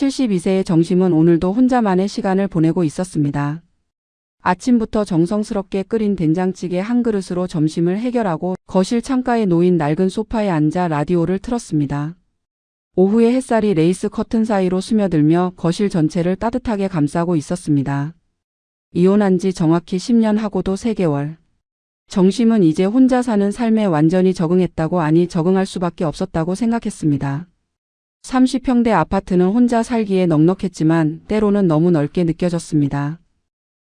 72세의 정심은 오늘도 혼자만의 시간을 보내고 있었습니다. 아침부터 정성스럽게 끓인 된장찌개 한 그릇으로 점심을 해결하고 거실 창가에 놓인 낡은 소파에 앉아 라디오를 틀었습니다. 오후의 햇살이 레이스 커튼 사이로 스며들며 거실 전체를 따뜻하게 감싸고 있었습니다. 이혼한 지 정확히 10년 하고도 3개월. 정심은 이제 혼자 사는 삶에 완전히 적응했다고, 아니 적응할 수밖에 없었다고 생각했습니다. 30평대 아파트는 혼자 살기에 넉넉했지만 때로는 너무 넓게 느껴졌습니다.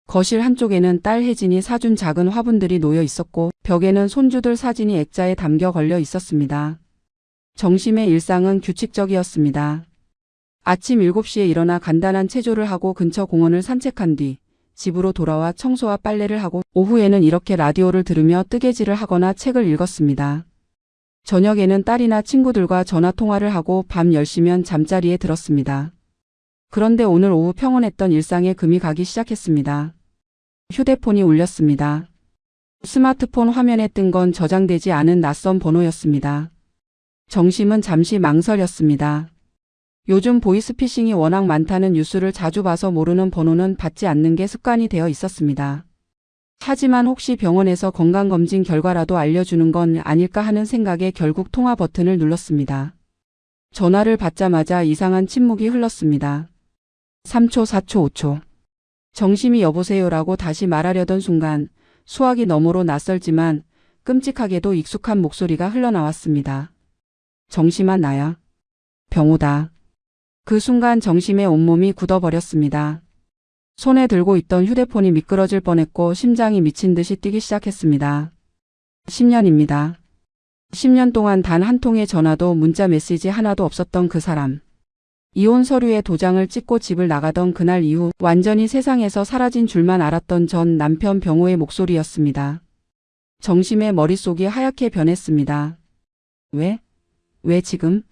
거실 한쪽에는 딸 혜진이 사준 작은 화분들이 놓여 있었고 벽에는 손주들 사진이 액자에 담겨 걸려 있었습니다. 정심의 일상은 규칙적이었습니다. 아침 7시에 일어나 간단한 체조를 하고 근처 공원을 산책한 뒤 집으로 돌아와 청소와 빨래를 하고 오후에는 이렇게 라디오를 들으며 뜨개질을 하거나 책을 읽었습니다. 저녁에는 딸이나 친구들과 전화통화를 하고 밤 10시면 잠자리에 들었습니다. 그런데 오늘 오후 평온했던 일상에 금이 가기 시작했습니다. 휴대폰이 울렸습니다. 스마트폰 화면에 뜬 건 저장되지 않은 낯선 번호였습니다. 정심은 잠시 망설였습니다. 요즘 보이스피싱이 워낙 많다는 뉴스를 자주 봐서 모르는 번호는 받지 않는 게 습관이 되어 있었습니다. 하지만 혹시 병원에서 건강검진 결과라도 알려주는 건 아닐까 하는 생각에 결국 통화 버튼을 눌렀습니다. 전화를 받자마자 이상한 침묵이 흘렀습니다. 3초, 4초, 5초. 정심이 여보세요라고 다시 말하려던 순간 수화기 너머로 낯설지만 끔찍하게도 익숙한 목소리가 흘러나왔습니다. 정심아, 나야. 병호다. 그 순간 정심의 온몸이 굳어버렸습니다. 손에 들고 있던 휴대폰이 미끄러질 뻔했고 심장이 미친 듯이 뛰기 시작했습니다. 10년입니다. 10년 동안 단 한 통의 전화도 문자 메시지 하나도 없었던 그 사람. 이혼 서류에 도장을 찍고 집을 나가던 그날 이후 완전히 세상에서 사라진 줄만 알았던 전 남편 병호의 목소리였습니다. 정심의 머릿속이 하얗게 변했습니다. 왜 지금?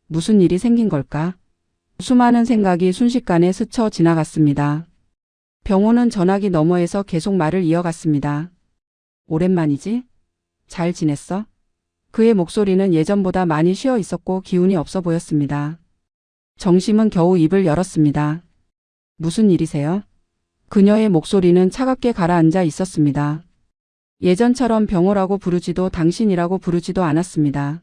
무슨 일이 생긴 걸까? 수많은 생각이 순식간에 스쳐 지나갔습니다. 병호는 전화기 너머에서 계속 말을 이어갔습니다. 오랜만이지? 잘 지냈어? 그의 목소리는 예전보다 많이 쉬어 있었고 기운이 없어 보였습니다. 정심은 겨우 입을 열었습니다. 무슨 일이세요? 그녀의 목소리는 차갑게 가라앉아 있었습니다. 예전처럼 병호라고 부르지도 당신이라고 부르지도 않았습니다.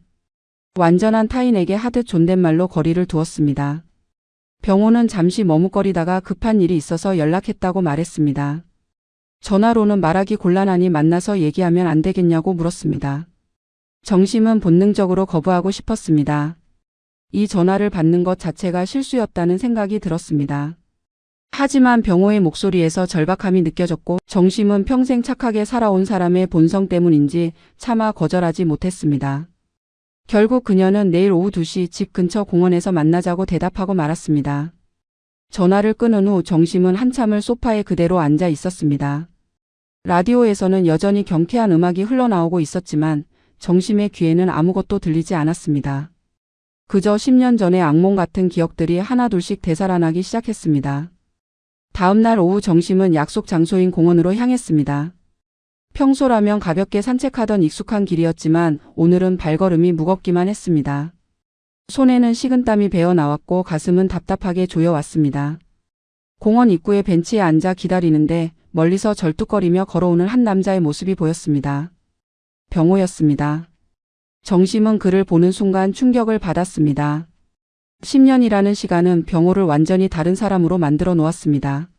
완전한 타인에게 하듯 존댓말로 거리를 두었습니다. 병호는 잠시 머뭇거리다가 급한 일이 있어서 연락했다고 말했습니다. 전화로는 말하기 곤란하니 만나서 얘기하면 안 되겠냐고 물었습니다. 정심은 본능적으로 거부하고 싶었습니다. 이 전화를 받는 것 자체가 실수였다는 생각이 들었습니다. 하지만 병호의 목소리에서 절박함이 느껴졌고 정심은 평생 착하게 살아온 사람의 본성 때문인지 차마 거절하지 못했습니다. 결국 그녀는 내일 오후 2시 집 근처 공원에서 만나자고 대답하고 말았습니다. 전화를 끊은 후 정심은 한참을 소파에 그대로 앉아 있었습니다. 라디오에서는 여전히 경쾌한 음악이 흘러나오고 있었지만 정심의 귀에는 아무것도 들리지 않았습니다. 그저 10년 전의 악몽 같은 기억들이 하나둘씩 되살아나기 시작했습니다. 다음 날 오후 정심은 약속 장소인 공원으로 향했습니다. 평소라면 가볍게 산책하던 익숙한 길이었지만 오늘은 발걸음이 무겁기만 했습니다. 손에는 식은땀이 배어 나왔고 가슴은 답답하게 조여왔습니다. 공원 입구의 벤치에 앉아 기다리는데 멀리서 절뚝거리며 걸어오는 한 남자의 모습이 보였습니다. 병호였습니다. 정심은 그를 보는 순간 충격을 받았습니다. 10년이라는 시간은 병호를 완전히 다른 사람으로 만들어 놓았습니다.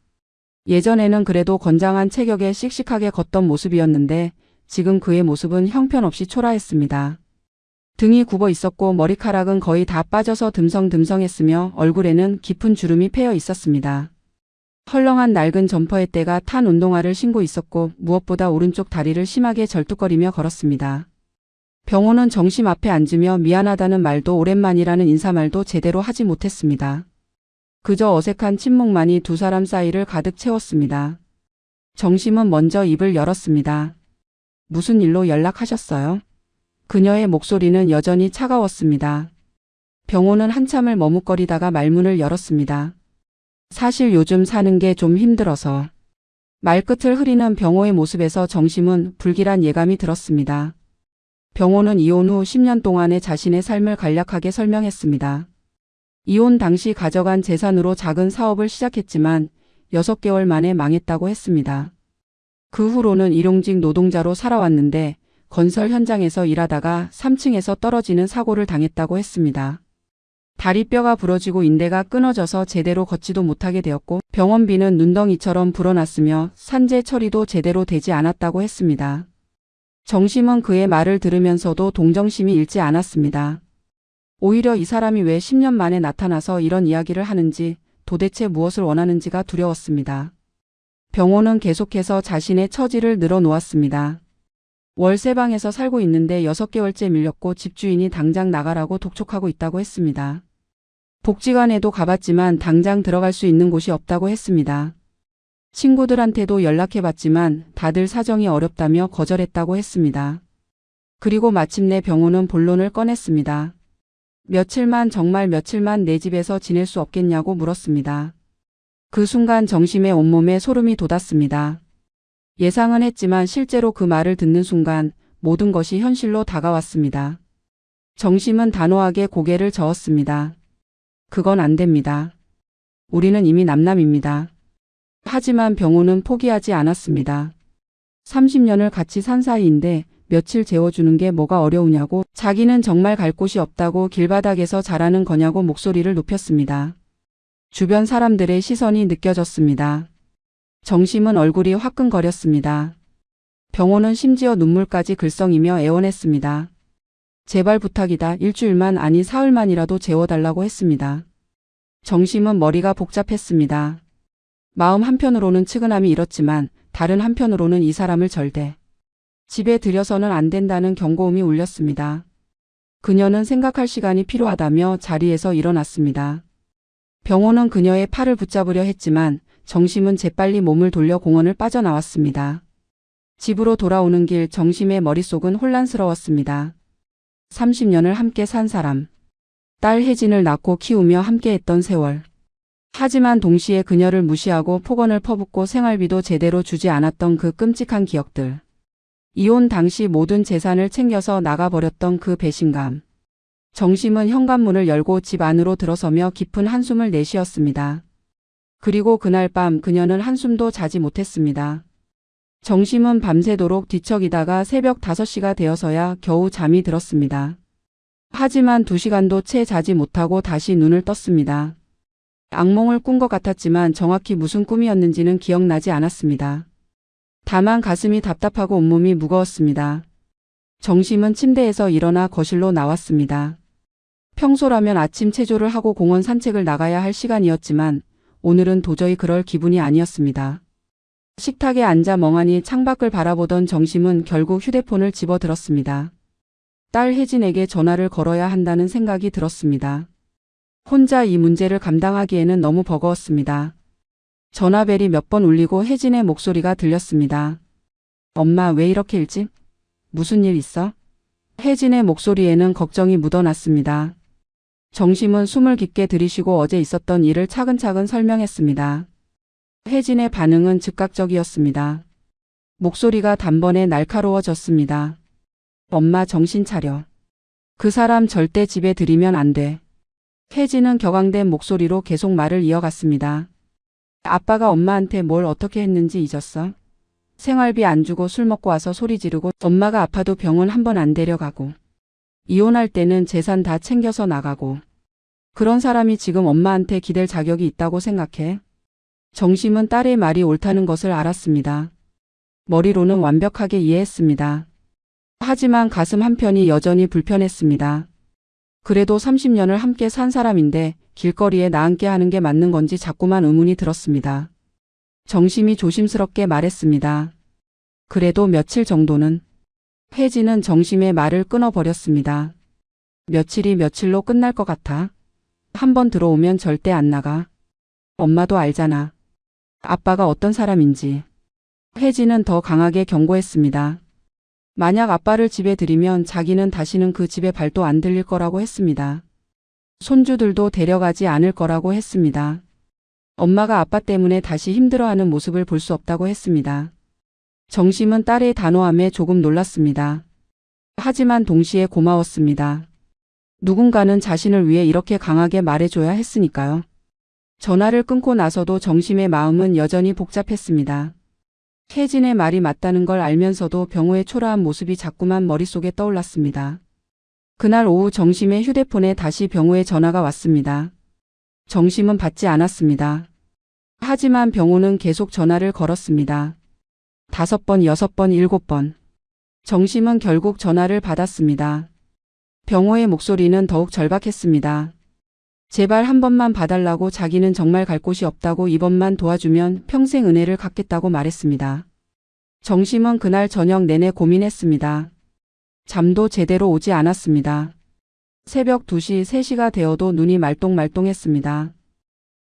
예전에는 그래도 건장한 체격에 씩씩하게 걷던 모습이었는데 지금 그의 모습은 형편없이 초라했습니다. 등이 굽어 있었고 머리카락은 거의 다 빠져서 듬성듬성했으며 얼굴에는 깊은 주름이 패여 있었습니다. 헐렁한 낡은 점퍼에 때가 탄 운동화를 신고 있었고 무엇보다 오른쪽 다리를 심하게 절뚝거리며 걸었습니다. 병호는 정심 앞에 앉으며 미안하다는 말도 오랜만이라는 인사말도 제대로 하지 못했습니다. 그저 어색한 침묵만이 두 사람 사이를 가득 채웠습니다. 정심은 먼저 입을 열었습니다. 무슨 일로 연락하셨어요? 그녀의 목소리는 여전히 차가웠습니다. 병호는 한참을 머뭇거리다가 말문을 열었습니다. 사실 요즘 사는 게 좀 힘들어서. 말끝을 흐리는 병호의 모습에서 정심은 불길한 예감이 들었습니다. 병호는 이혼 후 10년 동안의 자신의 삶을 간략하게 설명했습니다. 이혼 당시 가져간 재산으로 작은 사업을 시작했지만 6개월 만에 망했다고 했습니다. 그 후로는 일용직 노동자로 살아왔는데 건설 현장에서 일하다가 3층에서 떨어지는 사고를 당했다고 했습니다. 다리뼈가 부러지고 인대가 끊어져서 제대로 걷지도 못하게 되었고 병원비는 눈덩이처럼 불어났으며 산재 처리도 제대로 되지 않았다고 했습니다. 정심은 그의 말을 들으면서도 동정심이 잃지 않았습니다. 오히려 이 사람이 왜 10년 만에 나타나서 이런 이야기를 하는지 도대체 무엇을 원하는지가 두려웠습니다. 병호는 계속해서 자신의 처지를 늘어놓았습니다. 월세방에서 살고 있는데 6개월째 밀렸고 집주인이 당장 나가라고 독촉하고 있다고 했습니다. 복지관에도 가봤지만 당장 들어갈 수 있는 곳이 없다고 했습니다. 친구들한테도 연락해봤지만 다들 사정이 어렵다며 거절했다고 했습니다. 그리고 마침내 병호는 본론을 꺼냈습니다. 정말 며칠만 내 집에서 지낼 수 없겠냐고 물었습니다. 그 순간 정심의 온몸에 소름이 돋았습니다. 예상은 했지만 실제로 그 말을 듣는 순간 모든 것이 현실로 다가왔습니다. 정심은 단호하게 고개를 저었습니다. 그건 안 됩니다. 우리는 이미 남남입니다. 하지만 병호는 포기하지 않았습니다. 30년을 같이 산 사이인데 며칠 재워주는 게 뭐가 어려우냐고, 자기는 정말 갈 곳이 없다고 길바닥에서 자라는 거냐고 목소리를 높였습니다. 주변 사람들의 시선이 느껴졌습니다. 정심은 얼굴이 화끈거렸습니다. 병호는 심지어 눈물까지 글썽이며 애원했습니다. 제발 부탁이다. 일주일만 아니 사흘만이라도 재워달라고 했습니다. 정심은 머리가 복잡했습니다. 마음 한편으로는 측은함이 일었지만 다른 한편으로는 이 사람을 절대 집에 들여서는 안 된다는 경고음이 울렸습니다. 그녀는 생각할 시간이 필요하다며 자리에서 일어났습니다. 병호는 그녀의 팔을 붙잡으려 했지만 정심은 재빨리 몸을 돌려 공원을 빠져나왔습니다. 집으로 돌아오는 길 정심의 머릿속은 혼란스러웠습니다. 30년을 함께 산 사람, 딸 혜진을 낳고 키우며 함께했던 세월. 하지만 동시에 그녀를 무시하고 폭언을 퍼붓고 생활비도 제대로 주지 않았던 그 끔찍한 기억들. 이혼 당시 모든 재산을 챙겨서 나가버렸던 그 배신감. 정심은 현관문을 열고 집 안으로 들어서며 깊은 한숨을 내쉬었습니다. 그리고 그날 밤 그녀는 한숨도 자지 못했습니다. 정심은 밤새도록 뒤척이다가 새벽 5시가 되어서야 겨우 잠이 들었습니다. 하지만 2시간도 채 자지 못하고 다시 눈을 떴습니다. 악몽을 꾼 것 같았지만 정확히 무슨 꿈이었는지는 기억나지 않았습니다. 다만 가슴이 답답하고 온몸이 무거웠습니다. 정심은 침대에서 일어나 거실로 나왔습니다. 평소라면 아침 체조를 하고 공원 산책을 나가야 할 시간이었지만 오늘은 도저히 그럴 기분이 아니었습니다. 식탁에 앉아 멍하니 창밖을 바라보던 정심은 결국 휴대폰을 집어들었습니다. 딸 혜진에게 전화를 걸어야 한다는 생각이 들었습니다. 혼자 이 문제를 감당하기에는 너무 버거웠습니다. 전화벨이 몇 번 울리고 혜진의 목소리가 들렸습니다. 엄마 왜 이렇게 일찍? 무슨 일 있어? 혜진의 목소리에는 걱정이 묻어났습니다. 정심은 숨을 깊게 들이쉬고 어제 있었던 일을 차근차근 설명했습니다. 혜진의 반응은 즉각적이었습니다. 목소리가 단번에 날카로워졌습니다. 엄마 정신 차려. 그 사람 절대 집에 들이면 안 돼. 혜진은 격앙된 목소리로 계속 말을 이어갔습니다. 아빠가 엄마한테 뭘 어떻게 했는지 잊었어? 생활비 안 주고 술 먹고 와서 소리 지르고 엄마가 아파도 병원 한 번 안 데려가고 이혼할 때는 재산 다 챙겨서 나가고 그런 사람이 지금 엄마한테 기댈 자격이 있다고 생각해? 정심은 딸의 말이 옳다는 것을 알았습니다. 머리로는 완벽하게 이해했습니다. 하지만 가슴 한편이 여전히 불편했습니다. 그래도 30년을 함께 산 사람인데 길거리에 나앉게 하는 게 맞는 건지 자꾸만 의문이 들었습니다. 정심이 조심스럽게 말했습니다. 그래도 며칠 정도는. 혜진은 정심의 말을 끊어버렸습니다. 며칠이 며칠로 끝날 것 같아. 한 번 들어오면 절대 안 나가. 엄마도 알잖아. 아빠가 어떤 사람인지. 혜진은 더 강하게 경고했습니다. 만약 아빠를 집에 들이면 자기는 다시는 그 집에 발도 안 들릴 거라고 했습니다. 손주들도 데려가지 않을 거라고 했습니다. 엄마가 아빠 때문에 다시 힘들어하는 모습을 볼 수 없다고 했습니다. 정심은 딸의 단호함에 조금 놀랐습니다. 하지만 동시에 고마웠습니다. 누군가는 자신을 위해 이렇게 강하게 말해줘야 했으니까요. 전화를 끊고 나서도 정심의 마음은 여전히 복잡했습니다. 혜진의 말이 맞다는 걸 알면서도 병호의 초라한 모습이 자꾸만 머릿속에 떠올랐습니다. 그날 오후 정심의 휴대폰에 다시 병호의 전화가 왔습니다. 정심은 받지 않았습니다. 하지만 병호는 계속 전화를 걸었습니다. 5번, 6번, 7번. 정심은 결국 전화를 받았습니다. 병호의 목소리는 더욱 절박했습니다. 제발 한 번만 봐달라고, 자기는 정말 갈 곳이 없다고, 이번만 도와주면 평생 은혜를 갚겠다고 말했습니다. 정심은 그날 저녁 내내 고민했습니다. 잠도 제대로 오지 않았습니다. 새벽 2시, 3시가 되어도 눈이 말똥말똥했습니다.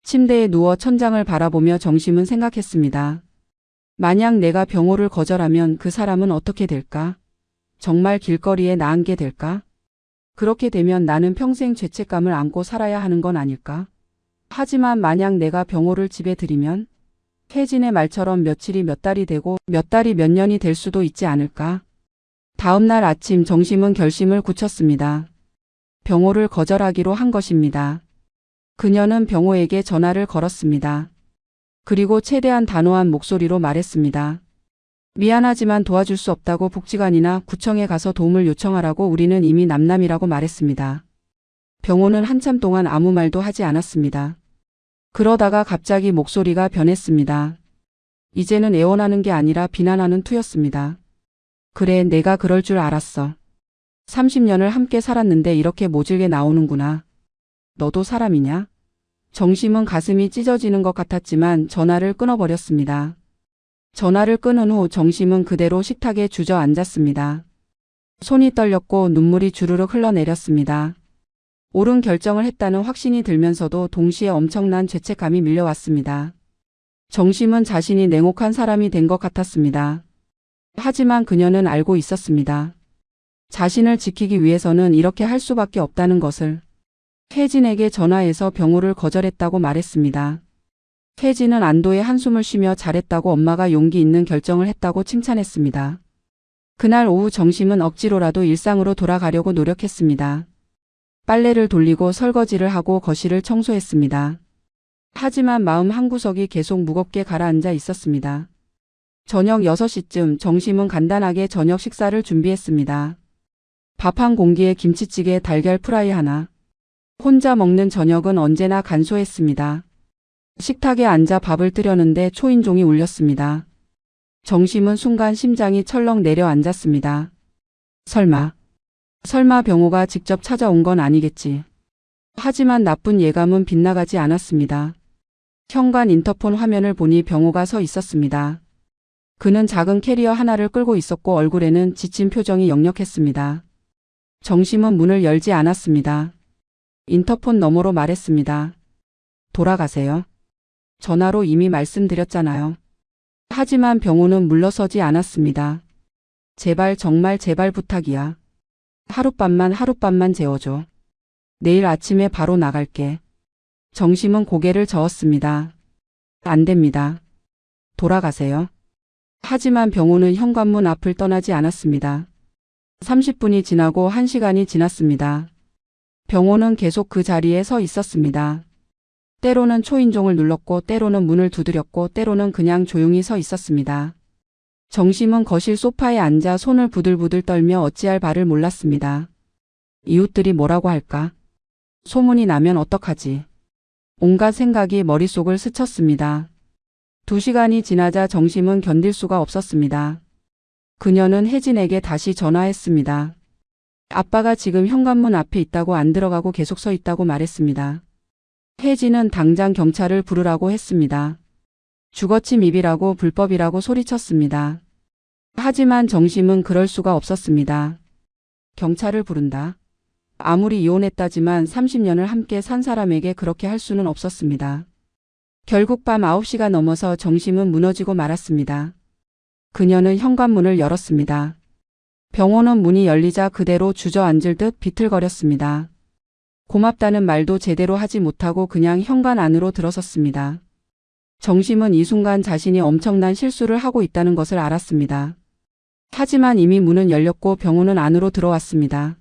침대에 누워 천장을 바라보며 정심은 생각했습니다. 만약 내가 병호를 거절하면 그 사람은 어떻게 될까? 정말 길거리에 나앉게 될까? 그렇게 되면 나는 평생 죄책감을 안고 살아야 하는 건 아닐까? 하지만 만약 내가 병호를 집에 들이면 혜진의 말처럼 며칠이 몇 달이 되고 몇 달이 몇 년이 될 수도 있지 않을까? 다음 날 아침 정심은 결심을 굳혔습니다. 병호를 거절하기로 한 것입니다. 그녀는 병호에게 전화를 걸었습니다. 그리고 최대한 단호한 목소리로 말했습니다. 미안하지만 도와줄 수 없다고, 복지관이나 구청에 가서 도움을 요청하라고, 우리는 이미 남남이라고 말했습니다. 병호는 한참 동안 아무 말도 하지 않았습니다. 그러다가 갑자기 목소리가 변했습니다. 이제는 애원하는 게 아니라 비난하는 투였습니다. 그래, 내가 그럴 줄 알았어. 30년을 함께 살았는데 이렇게 모질게 나오는구나. 너도 사람이냐? 정심은 가슴이 찢어지는 것 같았지만 전화를 끊어버렸습니다. 전화를 끊은 후 정심은 그대로 식탁에 주저앉았습니다. 손이 떨렸고 눈물이 주르륵 흘러내렸습니다. 옳은 결정을 했다는 확신이 들면서도 동시에 엄청난 죄책감이 밀려왔습니다. 정심은 자신이 냉혹한 사람이 된 것 같았습니다. 하지만 그녀는 알고 있었습니다. 자신을 지키기 위해서는 이렇게 할 수밖에 없다는 것을. 혜진에게 전화해서 병호를 거절했다고 말했습니다. 혜진은 안도의 한숨을 쉬며 잘했다고, 엄마가 용기 있는 결정을 했다고 칭찬했습니다. 그날 오후 정심은 억지로라도 일상으로 돌아가려고 노력했습니다. 빨래를 돌리고 설거지를 하고 거실을 청소했습니다. 하지만 마음 한구석이 계속 무겁게 가라앉아 있었습니다. 저녁 6시쯤 정심은 간단하게 저녁 식사를 준비했습니다. 밥 한 공기에 김치찌개, 달걀 프라이 하나. 혼자 먹는 저녁은 언제나 간소했습니다. 식탁에 앉아 밥을 뜨려는데 초인종이 울렸습니다. 정심은 순간 심장이 철렁 내려앉았습니다. 설마 병호가 직접 찾아온 건 아니겠지. 하지만 나쁜 예감은 빗나가지 않았습니다. 현관 인터폰 화면을 보니 병호가 서 있었습니다. 그는 작은 캐리어 하나를 끌고 있었고 얼굴에는 지친 표정이 역력했습니다. 정심은 문을 열지 않았습니다. 인터폰 너머로 말했습니다. 돌아가세요. 전화로 이미 말씀드렸잖아요. 하지만 병호는 물러서지 않았습니다. 제발, 정말 제발 부탁이야. 하룻밤만 재워줘. 내일 아침에 바로 나갈게. 정심은 고개를 저었습니다. 안 됩니다. 돌아가세요. 하지만 병호는 현관문 앞을 떠나지 않았습니다. 30분이 지나고 1시간이 지났습니다. 병호는 계속 그 자리에 서 있었습니다. 때로는 초인종을 눌렀고 때로는 문을 두드렸고 때로는 그냥 조용히 서 있었습니다. 정심은 거실 소파에 앉아 손을 부들부들 떨며 어찌할 바를 몰랐습니다. 이웃들이 뭐라고 할까? 소문이 나면 어떡하지? 온갖 생각이 머릿속을 스쳤습니다. 2시간이 지나자 정심은 견딜 수가 없었습니다. 그녀는 혜진에게 다시 전화했습니다. 아빠가 지금 현관문 앞에 있다고, 안 들어가고 계속 서 있다고 말했습니다. 혜진은 당장 경찰을 부르라고 했습니다. 주거침 입이라고, 불법이라고 소리쳤습니다. 하지만 정심은 그럴 수가 없었습니다. 경찰을 부른다. 아무리 이혼했다지만 30년을 함께 산 사람에게 그렇게 할 수는 없었습니다. 결국 밤 9시가 넘어서 정심은 무너지고 말았습니다. 그녀는 현관문을 열었습니다. 병호는 문이 열리자 그대로 주저앉을 듯 비틀거렸습니다. 고맙다는 말도 제대로 하지 못하고 그냥 현관 안으로 들어섰습니다. 정심은 이 순간 자신이 엄청난 실수를 하고 있다는 것을 알았습니다. 하지만 이미 문은 열렸고 병호는 안으로 들어왔습니다.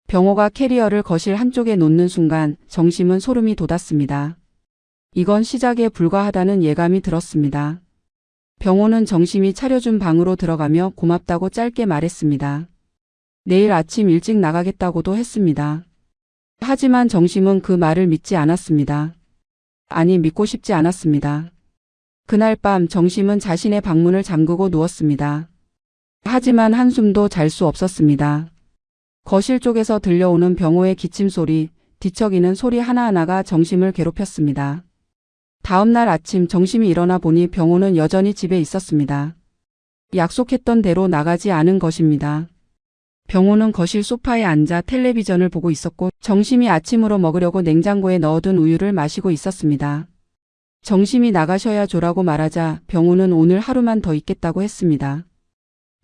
병호가 캐리어를 거실 한쪽에 놓는 순간 정심은 소름이 돋았습니다. 이건 시작에 불과하다는 예감이 들었습니다. 병호는 정심이 차려준 방으로 들어가며 고맙다고 짧게 말했습니다. 내일 아침 일찍 나가겠다고도 했습니다. 하지만 정심은 그 말을 믿지 않았습니다. 아니, 믿고 싶지 않았습니다. 그날 밤 정심은 자신의 방문을 잠그고 누웠습니다. 하지만 한숨도 잘 수 없었습니다. 거실 쪽에서 들려오는 병호의 기침 소리, 뒤척이는 소리 하나하나가 정심을 괴롭혔습니다. 다음 날 아침 정심이 일어나 보니 병호는 여전히 집에 있었습니다. 약속했던 대로 나가지 않은 것입니다. 병호는 거실 소파에 앉아 텔레비전을 보고 있었고 정심이 아침으로 먹으려고 냉장고에 넣어둔 우유를 마시고 있었습니다. 정심이 나가셔야 조라고 말하자 병호는 오늘 하루만 더 있겠다고 했습니다.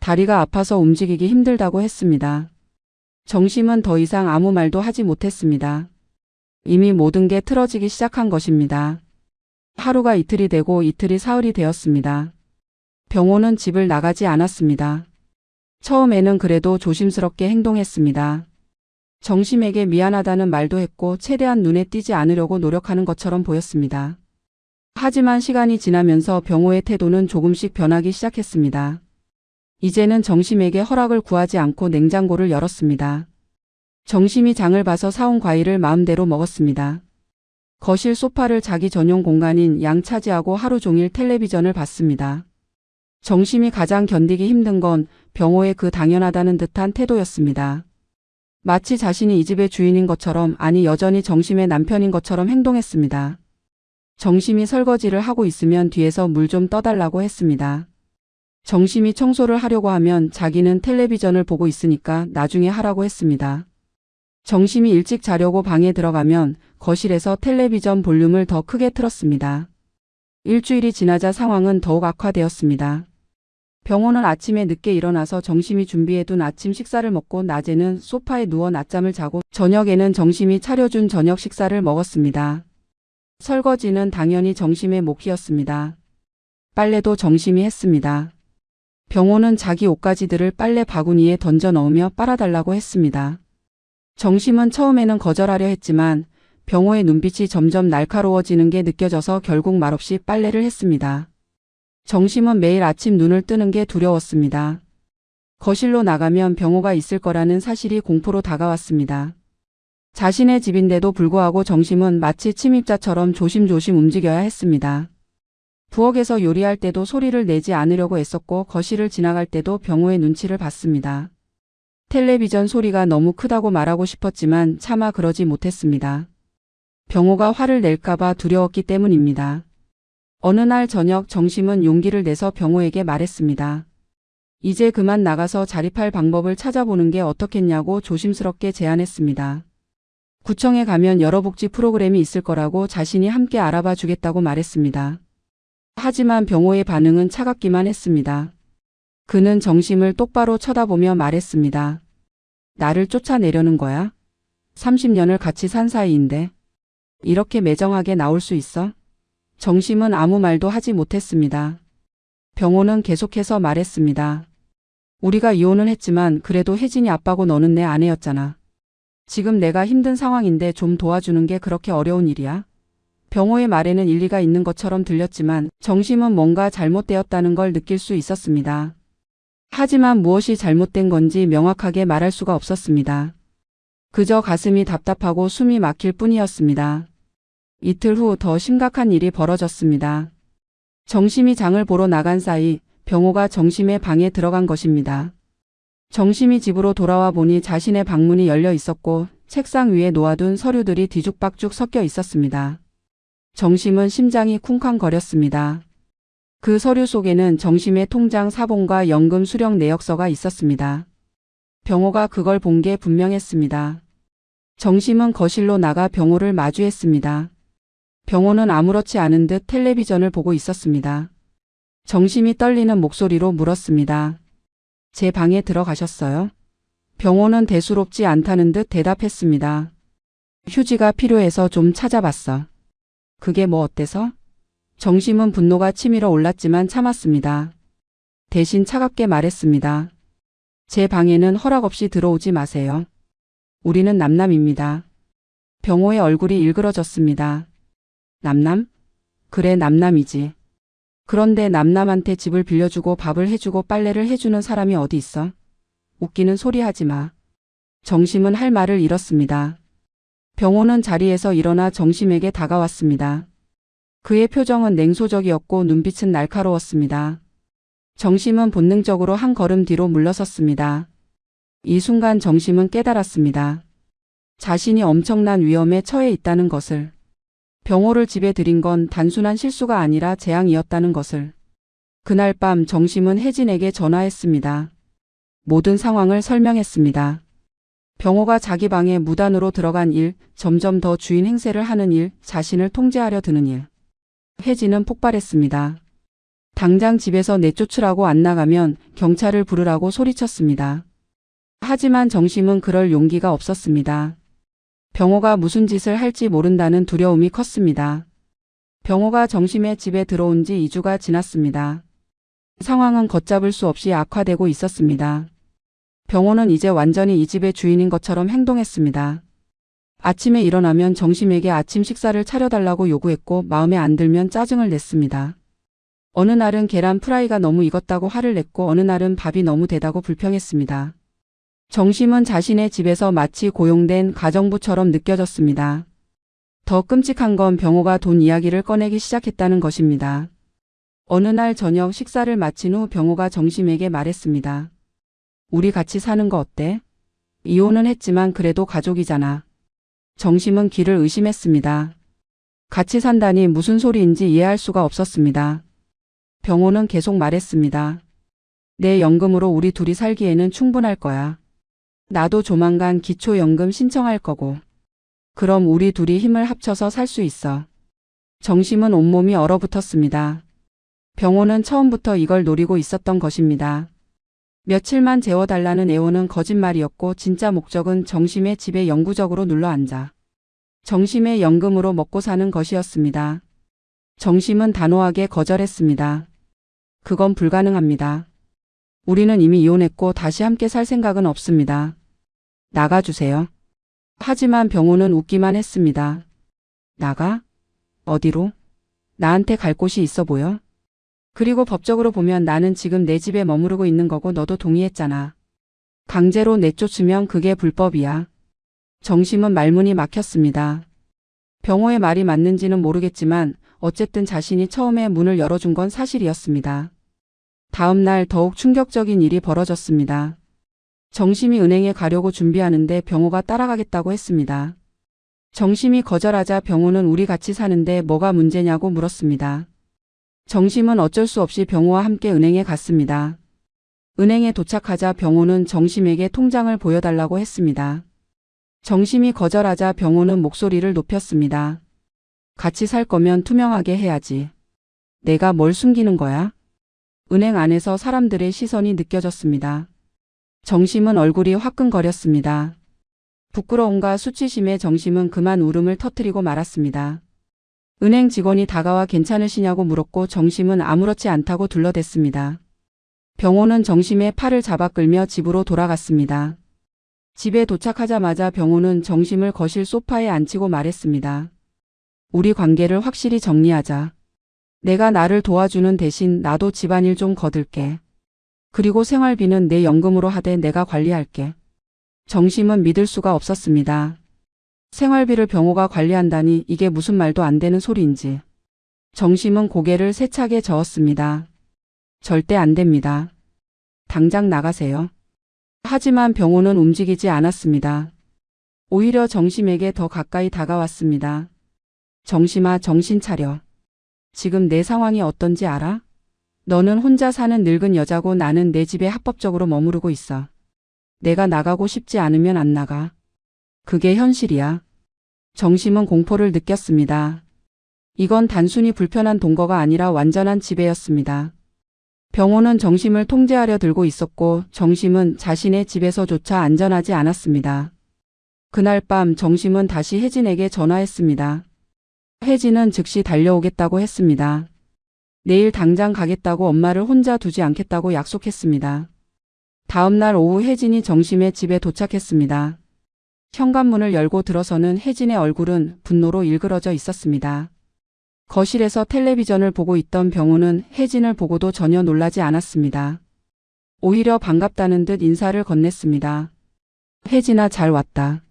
다리가 아파서 움직이기 힘들다고 했습니다. 정심은 더 이상 아무 말도 하지 못했습니다. 이미 모든 게 틀어지기 시작한 것입니다. 하루가 이틀이 되고 이틀이 사흘이 되었습니다. 병호는 집을 나가지 않았습니다. 처음에는 그래도 조심스럽게 행동했습니다. 정심에게 미안하다는 말도 했고 최대한 눈에 띄지 않으려고 노력하는 것처럼 보였습니다. 하지만 시간이 지나면서 병호의 태도는 조금씩 변하기 시작했습니다. 이제는 정심에게 허락을 구하지 않고 냉장고를 열었습니다. 정심이 장을 봐서 사온 과일을 마음대로 먹었습니다. 거실 소파를 자기 전용 공간인 양 차지하고 하루 종일 텔레비전을 봤습니다. 정심이 가장 견디기 힘든 건 병호의 그 당연하다는 듯한 태도였습니다. 마치 자신이 이 집의 주인인 것처럼, 아니 여전히 정심의 남편인 것처럼 행동했습니다. 정심이 설거지를 하고 있으면 뒤에서 물 좀 떠달라고 했습니다. 정심이 청소를 하려고 하면 자기는 텔레비전을 보고 있으니까 나중에 하라고 했습니다. 정심이 일찍 자려고 방에 들어가면 거실에서 텔레비전 볼륨을 더 크게 틀었습니다. 일주일이 지나자 상황은 더욱 악화되었습니다. 병호는 아침에 늦게 일어나서 정심이 준비해둔 아침 식사를 먹고 낮에는 소파에 누워 낮잠을 자고 저녁에는 정심이 차려준 저녁 식사를 먹었습니다. 설거지는 당연히 정심의 몫이었습니다. 빨래도 정심이 했습니다. 병호는 자기 옷가지들을 빨래 바구니에 던져 넣으며 빨아달라고 했습니다. 정심은 처음에는 거절하려 했지만 병호의 눈빛이 점점 날카로워지는 게 느껴져서 결국 말없이 빨래를 했습니다. 정심은 매일 아침 눈을 뜨는 게 두려웠습니다. 거실로 나가면 병호가 있을 거라는 사실이 공포로 다가왔습니다. 자신의 집인데도 불구하고 정심은 마치 침입자처럼 조심조심 움직여야 했습니다. 부엌에서 요리할 때도 소리를 내지 않으려고 애썼고 거실을 지나갈 때도 병호의 눈치를 봤습니다. 텔레비전 소리가 너무 크다고 말하고 싶었지만 차마 그러지 못했습니다. 병호가 화를 낼까봐 두려웠기 때문입니다. 어느 날 저녁 정심은 용기를 내서 병호에게 말했습니다. 이제 그만 나가서 자립할 방법을 찾아보는 게 어떻겠냐고 조심스럽게 제안했습니다. 구청에 가면 여러 복지 프로그램이 있을 거라고 자신이 함께 알아봐 주겠다고 말했습니다. 하지만 병호의 반응은 차갑기만 했습니다. 그는 정심을 똑바로 쳐다보며 말했습니다. 나를 쫓아내려는 거야? 30년을 같이 산 사이인데 이렇게 매정하게 나올 수 있어? 정심은 아무 말도 하지 못했습니다. 병호는 계속해서 말했습니다. 우리가 이혼은 했지만 그래도 혜진이 아빠고 너는 내 아내였잖아. 지금 내가 힘든 상황인데 좀 도와주는 게 그렇게 어려운 일이야? 병호의 말에는 일리가 있는 것처럼 들렸지만 정심은 뭔가 잘못되었다는 걸 느낄 수 있었습니다. 하지만 무엇이 잘못된 건지 명확하게 말할 수가 없었습니다. 그저 가슴이 답답하고 숨이 막힐 뿐이었습니다. 이틀 후 더 심각한 일이 벌어졌습니다. 정심이 장을 보러 나간 사이 병호가 정심의 방에 들어간 것입니다. 정심이 집으로 돌아와 보니 자신의 방문이 열려 있었고 책상 위에 놓아둔 서류들이 뒤죽박죽 섞여 있었습니다. 정심은 심장이 쿵쾅거렸습니다. 그 서류 속에는 정심의 통장 사본과 연금 수령 내역서가 있었습니다. 병호가 그걸 본 게 분명했습니다. 정심은 거실로 나가 병호를 마주했습니다. 병호는 아무렇지 않은 듯 텔레비전을 보고 있었습니다. 정심이 떨리는 목소리로 물었습니다. 제 방에 들어가셨어요? 병호는 대수롭지 않다는 듯 대답했습니다. 휴지가 필요해서 좀 찾아봤어. 그게 뭐 어때서? 정심은 분노가 치밀어 올랐지만 참았습니다. 대신 차갑게 말했습니다. 제 방에는 허락 없이 들어오지 마세요. 우리는 남남입니다. 병호의 얼굴이 일그러졌습니다. 남남? 그래, 남남이지. 그런데 남남한테 집을 빌려주고 밥을 해주고 빨래를 해주는 사람이 어디 있어? 웃기는 소리 하지 마. 정심은 할 말을 잃었습니다. 병호는 자리에서 일어나 정심에게 다가왔습니다. 그의 표정은 냉소적이었고 눈빛은 날카로웠습니다. 정심은 본능적으로 한 걸음 뒤로 물러섰습니다. 이 순간 정심은 깨달았습니다. 자신이 엄청난 위험에 처해 있다는 것을. 병호를 집에 들인 건 단순한 실수가 아니라 재앙이었다는 것을. 그날 밤 정심은 혜진에게 전화했습니다. 모든 상황을 설명했습니다. 병호가 자기 방에 무단으로 들어간 일, 점점 더 주인 행세를 하는 일, 자신을 통제하려 드는 일. 혜진은 폭발했습니다. 당장 집에서 내쫓으라고 안 나가면 경찰을 부르라고 소리쳤습니다. 하지만 정심은 그럴 용기가 없었습니다. 병호가 무슨 짓을 할지 모른다는 두려움이 컸습니다. 병호가 정심의 집에 들어온 지 2주가 지났습니다. 상황은 걷잡을 수 없이 악화되고 있었습니다. 병호는 이제 완전히 이 집의 주인인 것처럼 행동했습니다. 아침에 일어나면 정심에게 아침 식사를 차려달라고 요구했고 마음에 안 들면 짜증을 냈습니다. 어느 날은 계란 프라이가 너무 익었다고 화를 냈고 어느 날은 밥이 너무 대다고 불평했습니다. 정심은 자신의 집에서 마치 고용된 가정부처럼 느껴졌습니다. 더 끔찍한 건 병호가 돈 이야기를 꺼내기 시작했다는 것입니다. 어느 날 저녁 식사를 마친 후 병호가 정심에게 말했습니다. 우리 같이 사는 거 어때? 이혼은 했지만 그래도 가족이잖아. 정심은 귀를 의심했습니다. 같이 산다니 무슨 소리인지 이해할 수가 없었습니다. 병호는 계속 말했습니다. 내 연금으로 우리 둘이 살기에는 충분할 거야. 나도 조만간 기초연금 신청할 거고. 그럼 우리 둘이 힘을 합쳐서 살 수 있어. 정심은 온몸이 얼어붙었습니다. 병호는 처음부터 이걸 노리고 있었던 것입니다. 며칠만 재워달라는 애원은 거짓말이었고 진짜 목적은 정심의 집에 영구적으로 눌러앉아 정심의 연금으로 먹고 사는 것이었습니다. 정심은 단호하게 거절했습니다. 그건 불가능합니다. 우리는 이미 이혼했고 다시 함께 살 생각은 없습니다. 나가주세요. 하지만 병호는 웃기만 했습니다. 나가? 어디로? 나한테 갈 곳이 있어 보여? 그리고 법적으로 보면 나는 지금 내 집에 머무르고 있는 거고 너도 동의했잖아. 강제로 내쫓으면 그게 불법이야. 정심은 말문이 막혔습니다. 병호의 말이 맞는지는 모르겠지만 어쨌든 자신이 처음에 문을 열어준 건 사실이었습니다. 다음 날 더욱 충격적인 일이 벌어졌습니다. 정심이 은행에 가려고 준비하는데 병호가 따라가겠다고 했습니다. 정심이 거절하자 병호는 우리 같이 사는데 뭐가 문제냐고 물었습니다. 정심은 어쩔 수 없이 병호와 함께 은행에 갔습니다. 은행에 도착하자 병호는 정심에게 통장을 보여달라고 했습니다. 정심이 거절하자 병호는 목소리를 높였습니다. 같이 살 거면 투명하게 해야지. 내가 뭘 숨기는 거야? 은행 안에서 사람들의 시선이 느껴졌습니다. 정심은 얼굴이 화끈거렸습니다. 부끄러움과 수치심에 정심은 그만 울음을 터뜨리고 말았습니다. 은행 직원이 다가와 괜찮으시냐고 물었고 정심은 아무렇지 않다고 둘러댔습니다. 병호는 정심의 팔을 잡아 끌며 집으로 돌아갔습니다. 집에 도착하자마자 병호는 정심을 거실 소파에 앉히고 말했습니다. 우리 관계를 확실히 정리하자. 내가 나를 도와주는 대신 나도 집안일 좀 거들게. 그리고 생활비는 내 연금으로 하되 내가 관리할게. 정심은 믿을 수가 없었습니다. 생활비를 병호가 관리한다니 이게 무슨 말도 안 되는 소리인지. 정심은 고개를 세차게 저었습니다. 절대 안 됩니다. 당장 나가세요. 하지만 병호는 움직이지 않았습니다. 오히려 정심에게 더 가까이 다가왔습니다. 정심아, 정신 차려. 지금 내 상황이 어떤지 알아? 너는 혼자 사는 늙은 여자고 나는 내 집에 합법적으로 머무르고 있어. 내가 나가고 싶지 않으면 안 나가. 그게 현실이야. 정심은 공포를 느꼈습니다. 이건 단순히 불편한 동거가 아니라 완전한 지배였습니다. 병호는 정심을 통제하려 들고 있었고 정심은 자신의 집에서조차 안전하지 않았습니다. 그날 밤 정심은 다시 혜진에게 전화했습니다. 혜진은 즉시 달려오겠다고 했습니다. 내일 당장 가겠다고 엄마를 혼자 두지 않겠다고 약속했습니다. 다음 날 오후 혜진이 정심의 집에 도착했습니다. 현관문을 열고 들어서는 혜진의 얼굴은 분노로 일그러져 있었습니다. 거실에서 텔레비전을 보고 있던 병호는 혜진을 보고도 전혀 놀라지 않았습니다. 오히려 반갑다는 듯 인사를 건넸습니다. 혜진아, 잘 왔다.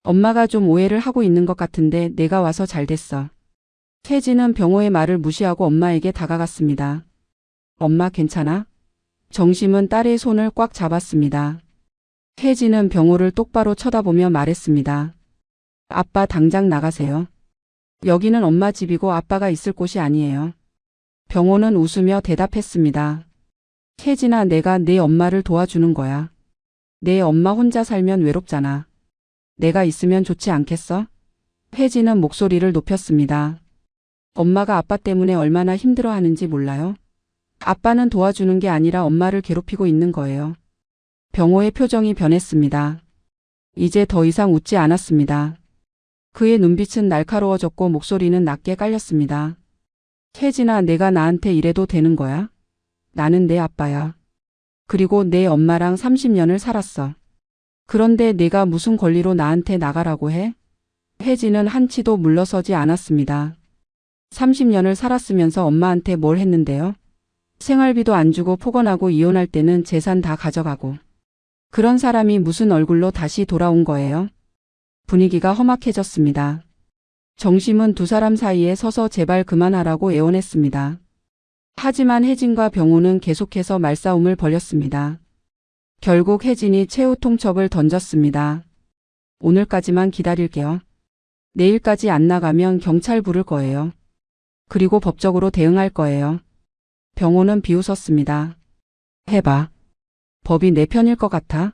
엄마가 좀 오해를 하고 있는 것 같은데 내가 와서 잘 됐어. 혜진은 병호의 말을 무시하고 엄마에게 다가갔습니다. 엄마 괜찮아? 정심은 딸의 손을 꽉 잡았습니다. 혜진은 병호를 똑바로 쳐다보며 말했습니다. 아빠 당장 나가세요. 여기는 엄마 집이고 아빠가 있을 곳이 아니에요. 병호는 웃으며 대답했습니다. 혜진아, 내가 내 엄마를 도와주는 거야. 내 엄마 혼자 살면 외롭잖아. 내가 있으면 좋지 않겠어? 혜진은 목소리를 높였습니다. 엄마가 아빠 때문에 얼마나 힘들어하는지 몰라요? 아빠는 도와주는 게 아니라 엄마를 괴롭히고 있는 거예요. 병호의 표정이 변했습니다. 이제 더 이상 웃지 않았습니다. 그의 눈빛은 날카로워졌고 목소리는 낮게 깔렸습니다. 혜진아, 내가 나한테 이래도 되는 거야? 나는 내 아빠야. 그리고 내 엄마랑 30년을 살았어. 그런데 내가 무슨 권리로 나한테 나가라고 해? 혜진은 한치도 물러서지 않았습니다. 30년을 살았으면서 엄마한테 뭘 했는데요? 생활비도 안 주고 포건하고 이혼할 때는 재산 다 가져가고. 그런 사람이 무슨 얼굴로 다시 돌아온 거예요? 분위기가 험악해졌습니다. 정심은 두 사람 사이에 서서 제발 그만하라고 애원했습니다. 하지만 혜진과 병호는 계속해서 말싸움을 벌였습니다. 결국 혜진이 최후 통첩을 던졌습니다. 오늘까지만 기다릴게요. 내일까지 안 나가면 경찰 부를 거예요. 그리고 법적으로 대응할 거예요. 병호는 비웃었습니다. 해봐. 법이 내 편일 것 같아?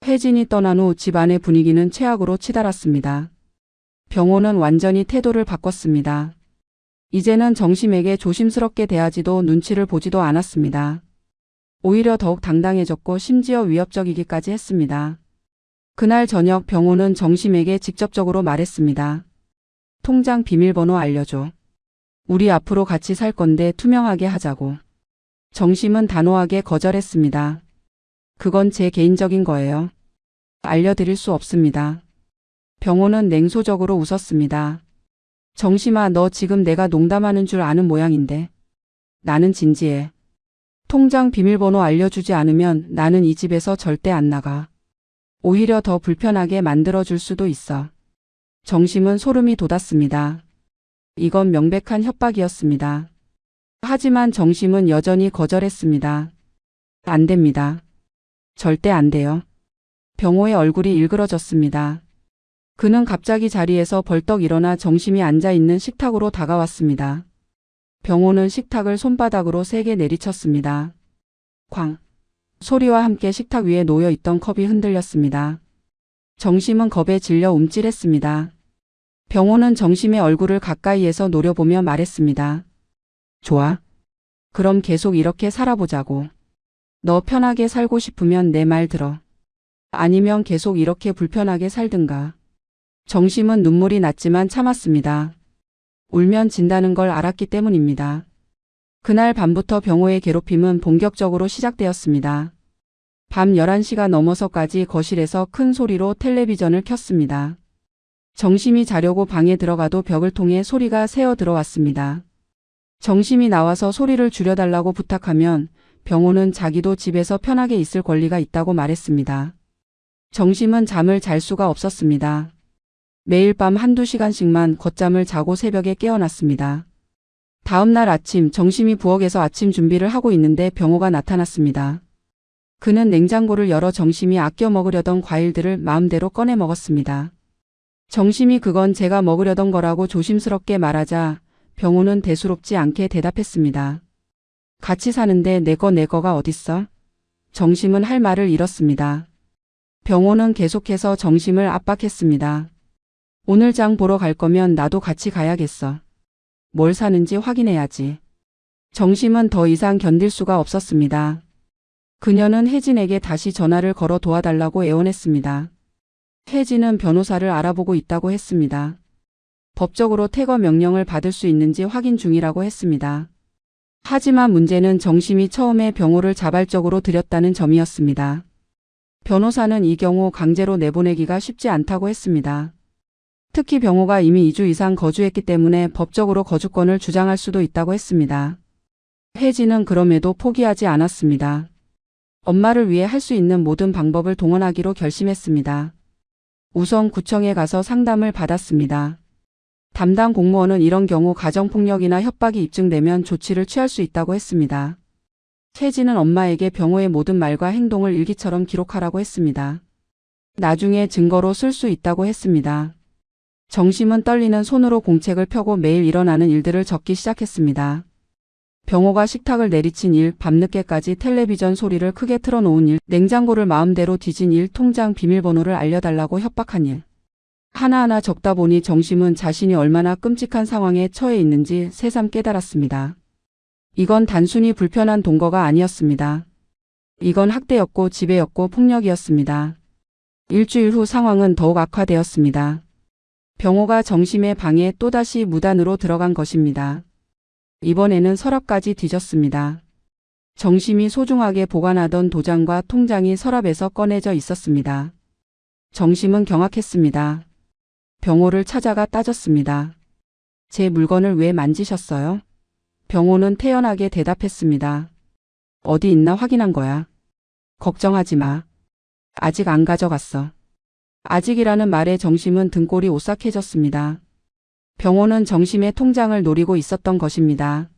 혜진이 떠난 후 집안의 분위기는 최악으로 치달았습니다. 병호는 완전히 태도를 바꿨습니다. 이제는 정심에게 조심스럽게 대하지도 눈치를 보지도 않았습니다. 오히려 더욱 당당해졌고 심지어 위협적이기까지 했습니다. 그날 저녁 병호는 정심에게 직접적으로 말했습니다. 통장 비밀번호 알려줘. 우리 앞으로 같이 살 건데 투명하게 하자고. 정심은 단호하게 거절했습니다. 그건 제 개인적인 거예요. 알려드릴 수 없습니다. 병호는 냉소적으로 웃었습니다. 정심아, 너 지금 내가 농담하는 줄 아는 모양인데. 나는 진지해. 통장 비밀번호 알려주지 않으면 나는 이 집에서 절대 안 나가. 오히려 더 불편하게 만들어줄 수도 있어. 정심은 소름이 돋았습니다. 이건 명백한 협박이었습니다. 하지만 정심은 여전히 거절했습니다. 안 됩니다. 절대 안 돼요. 병호의 얼굴이 일그러졌습니다. 그는 갑자기 자리에서 벌떡 일어나 정심이 앉아있는 식탁으로 다가왔습니다. 병호는 식탁을 손바닥으로 세게 내리쳤습니다. 쾅! 소리와 함께 식탁 위에 놓여있던 컵이 흔들렸습니다. 정심은 겁에 질려 움찔했습니다. 병호는 정심의 얼굴을 가까이에서 노려보며 말했습니다. 좋아. 그럼 계속 이렇게 살아보자고. 너 편하게 살고 싶으면 내 말 들어. 아니면 계속 이렇게 불편하게 살든가. 정심은 눈물이 났지만 참았습니다. 울면 진다는 걸 알았기 때문입니다. 그날 밤부터 병호의 괴롭힘은 본격적으로 시작되었습니다. 밤 11시가 넘어서까지 거실에서 큰 소리로 텔레비전을 켰습니다. 정심이 자려고 방에 들어가도 벽을 통해 소리가 새어 들어왔습니다. 정심이 나와서 소리를 줄여달라고 부탁하면 병호는 자기도 집에서 편하게 있을 권리가 있다고 말했습니다. 정심은 잠을 잘 수가 없었습니다. 매일 밤 한두 시간씩만 걷잠을 자고 새벽에 깨어났습니다. 다음 날 아침 정심이 부엌에서 아침 준비를 하고 있는데 병호가 나타났습니다. 그는 냉장고를 열어 정심이 아껴 먹으려던 과일들을 마음대로 꺼내 먹었습니다. 정심이 그건 제가 먹으려던 거라고 조심스럽게 말하자 병호는 대수롭지 않게 대답했습니다. 같이 사는데 내 거가 어딨어? 정심은 할 말을 잃었습니다. 병호는 계속해서 정심을 압박했습니다. 오늘 장 보러 갈 거면 나도 같이 가야겠어. 뭘 사는지 확인해야지. 정심은 더 이상 견딜 수가 없었습니다. 그녀는 혜진에게 다시 전화를 걸어 도와달라고 애원했습니다. 혜진은 변호사를 알아보고 있다고 했습니다. 법적으로 퇴거 명령을 받을 수 있는지 확인 중이라고 했습니다. 하지만 문제는 정심이 처음에 병호를 자발적으로 들였다는 점이었습니다. 변호사는 이 경우 강제로 내보내기가 쉽지 않다고 했습니다. 특히 병호가 이미 2주 이상 거주했기 때문에 법적으로 거주권을 주장할 수도 있다고 했습니다. 혜진은 그럼에도 포기하지 않았습니다. 엄마를 위해 할 수 있는 모든 방법을 동원하기로 결심했습니다. 우선 구청에 가서 상담을 받았습니다. 담당 공무원은 이런 경우 가정폭력이나 협박이 입증되면 조치를 취할 수 있다고 했습니다. 혜진은 엄마에게 병호의 모든 말과 행동을 일기처럼 기록하라고 했습니다. 나중에 증거로 쓸 수 있다고 했습니다. 정심은 떨리는 손으로 공책을 펴고 매일 일어나는 일들을 적기 시작했습니다. 병호가 식탁을 내리친 일, 밤늦게까지 텔레비전 소리를 크게 틀어놓은 일, 냉장고를 마음대로 뒤진 일, 통장 비밀번호를 알려달라고 협박한 일. 하나하나 적다 보니 정심은 자신이 얼마나 끔찍한 상황에 처해 있는지 새삼 깨달았습니다. 이건 단순히 불편한 동거가 아니었습니다. 이건 학대였고 지배였고 폭력이었습니다. 일주일 후 상황은 더욱 악화되었습니다. 병호가 정심의 방에 또다시 무단으로 들어간 것입니다. 이번에는 서랍까지 뒤졌습니다. 정심이 소중하게 보관하던 도장과 통장이 서랍에서 꺼내져 있었습니다. 정심은 경악했습니다. 병호를 찾아가 따졌습니다. 제 물건을 왜 만지셨어요? 병호는 태연하게 대답했습니다. 어디 있나 확인한 거야. 걱정하지 마. 아직 안 가져갔어. 아직이라는 말에 정심은 등골이 오싹해졌습니다. 병호는 정심의 통장을 노리고 있었던 것입니다.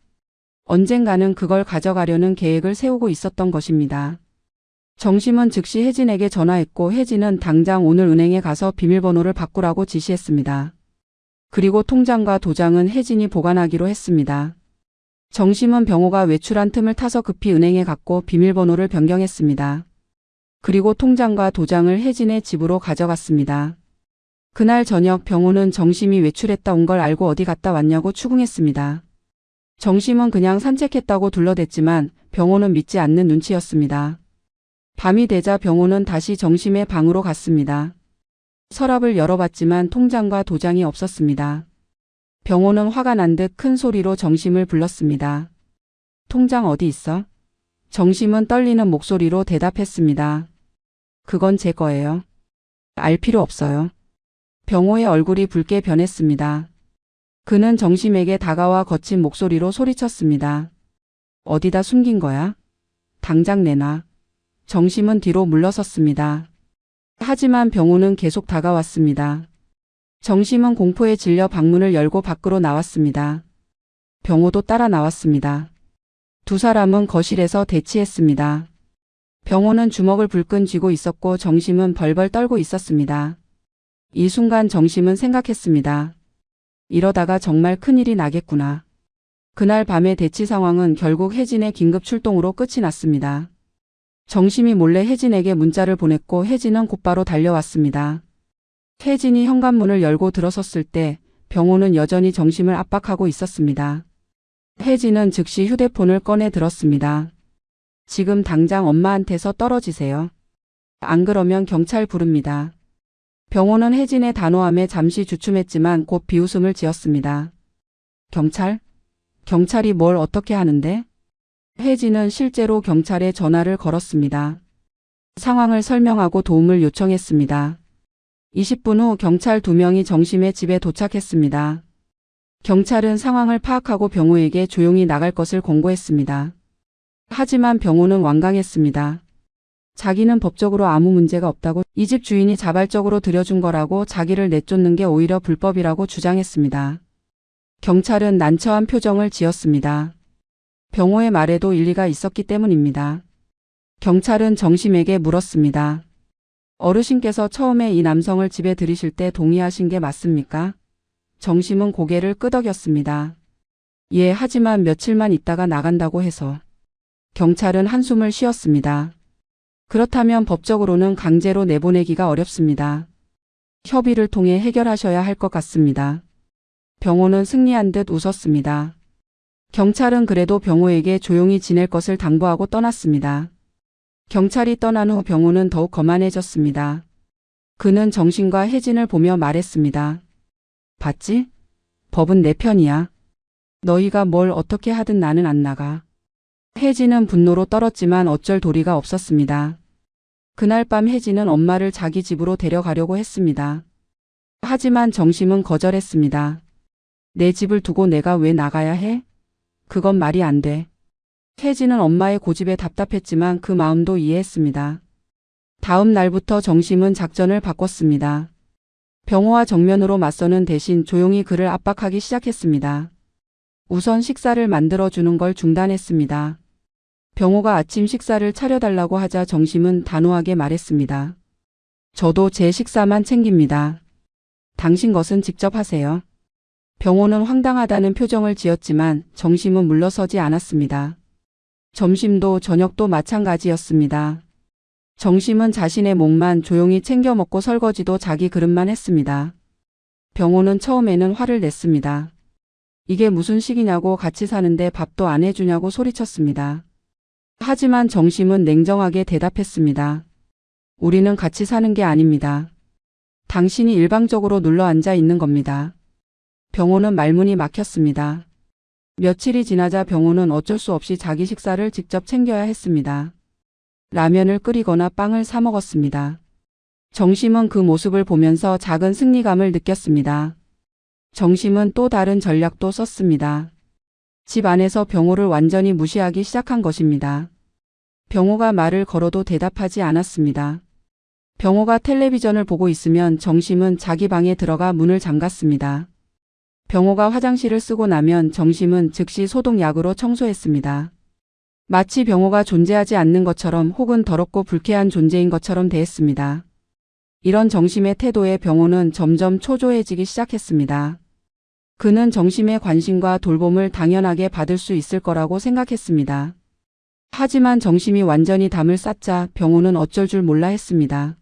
언젠가는 그걸 가져가려는 계획을 세우고 있었던 것입니다. 정심은 즉시 혜진에게 전화했고 혜진은 당장 오늘 은행에 가서 비밀번호를 바꾸라고 지시했습니다. 그리고 통장과 도장은 혜진이 보관하기로 했습니다. 정심은 병호가 외출한 틈을 타서 급히 은행에 갔고 비밀번호를 변경했습니다. 그리고 통장과 도장을 혜진의 집으로 가져갔습니다. 그날 저녁 병호는 정심이 외출했다 온 걸 알고 어디 갔다 왔냐고 추궁했습니다. 정심은 그냥 산책했다고 둘러댔지만 병호는 믿지 않는 눈치였습니다. 밤이 되자 병호는 다시 정심의 방으로 갔습니다. 서랍을 열어봤지만 통장과 도장이 없었습니다. 병호는 화가 난 듯 큰 소리로 정심을 불렀습니다. 통장 어디 있어? 정심은 떨리는 목소리로 대답했습니다. 그건 제 거예요. 알 필요 없어요. 병호의 얼굴이 붉게 변했습니다. 그는 정심에게 다가와 거친 목소리로 소리쳤습니다. 어디다 숨긴 거야? 당장 내놔. 정심은 뒤로 물러섰습니다. 하지만 병호는 계속 다가왔습니다. 정심은 공포에 질려 방문을 열고 밖으로 나왔습니다. 병호도 따라 나왔습니다. 두 사람은 거실에서 대치했습니다. 병호는 주먹을 불끈 쥐고 있었고 정심은 벌벌 떨고 있었습니다. 이 순간 정심은 생각했습니다. 이러다가 정말 큰일이 나겠구나. 그날 밤의 대치 상황은 결국 혜진의 긴급 출동으로 끝이 났습니다. 정심이 몰래 혜진에게 문자를 보냈고 혜진은 곧바로 달려왔습니다. 혜진이 현관문을 열고 들어섰을 때 병호는 여전히 정심을 압박하고 있었습니다. 혜진은 즉시 휴대폰을 꺼내 들었습니다. 지금 당장 엄마한테서 떨어지세요. 안 그러면 경찰 부릅니다. 병호는 혜진의 단호함에 잠시 주춤했지만 곧 비웃음을 지었습니다. 경찰? 경찰이 뭘 어떻게 하는데? 혜진은 실제로 경찰에 전화를 걸었습니다. 상황을 설명하고 도움을 요청했습니다. 20분 후 경찰 2명이 정심의 집에 도착했습니다. 경찰은 상황을 파악하고 병호에게 조용히 나갈 것을 권고했습니다. 하지만 병호는 완강했습니다. 자기는 법적으로 아무 문제가 없다고, 이 집 주인이 자발적으로 들여준 거라고, 자기를 내쫓는 게 오히려 불법이라고 주장했습니다. 경찰은 난처한 표정을 지었습니다. 병호의 말에도 일리가 있었기 때문입니다. 경찰은 정심에게 물었습니다. 어르신께서 처음에 이 남성을 집에 들이실 때 동의하신 게 맞습니까? 정심은 고개를 끄덕였습니다. 예, 하지만 며칠만 있다가 나간다고 해서. 경찰은 한숨을 쉬었습니다. 그렇다면 법적으로는 강제로 내보내기가 어렵습니다. 협의를 통해 해결하셔야 할 것 같습니다. 병호는 승리한 듯 웃었습니다. 경찰은 그래도 병호에게 조용히 지낼 것을 당부하고 떠났습니다. 경찰이 떠난 후 병호는 더욱 거만해졌습니다. 그는 정심과 혜진을 보며 말했습니다. 봤지? 법은 내 편이야. 너희가 뭘 어떻게 하든 나는 안 나가. 혜진은 분노로 떨었지만 어쩔 도리가 없었습니다. 그날 밤 혜진은 엄마를 자기 집으로 데려가려고 했습니다. 하지만 정심은 거절했습니다. 내 집을 두고 내가 왜 나가야 해? 그건 말이 안 돼. 혜진은 엄마의 고집에 답답했지만 그 마음도 이해했습니다. 다음 날부터 정심은 작전을 바꿨습니다. 병호와 정면으로 맞서는 대신 조용히 그를 압박하기 시작했습니다. 우선 식사를 만들어주는 걸 중단했습니다. 병호가 아침 식사를 차려달라고 하자 정심은 단호하게 말했습니다. 저도 제 식사만 챙깁니다. 당신 것은 직접 하세요. 병호는 황당하다는 표정을 지었지만 정심은 물러서지 않았습니다. 점심도 저녁도 마찬가지였습니다. 정심은 자신의 몫만 조용히 챙겨 먹고 설거지도 자기 그릇만 했습니다. 병호는 처음에는 화를 냈습니다. 이게 무슨 식이냐고 같이 사는데 밥도 안 해주냐고 소리쳤습니다. 하지만 정심은 냉정하게 대답했습니다. 우리는 같이 사는 게 아닙니다. 당신이 일방적으로 눌러 앉아 있는 겁니다. 병호는 말문이 막혔습니다. 며칠이 지나자 병호는 어쩔 수 없이 자기 식사를 직접 챙겨야 했습니다. 라면을 끓이거나 빵을 사 먹었습니다. 정심은 그 모습을 보면서 작은 승리감을 느꼈습니다. 정심은 또 다른 전략도 썼습니다. 집 안에서 병호를 완전히 무시하기 시작한 것입니다. 병호가 말을 걸어도 대답하지 않았습니다. 병호가 텔레비전을 보고 있으면 정심은 자기 방에 들어가 문을 잠갔습니다. 병호가 화장실을 쓰고 나면 정심은 즉시 소독약으로 청소했습니다. 마치 병호가 존재하지 않는 것처럼 혹은 더럽고 불쾌한 존재인 것처럼 대했습니다. 이런 정심의 태도에 병호는 점점 초조해지기 시작했습니다. 그는 정심의 관심과 돌봄을 당연하게 받을 수 있을 거라고 생각했습니다. 하지만 정심이 완전히 담을 쌌자 병호는 어쩔 줄 몰라 했습니다.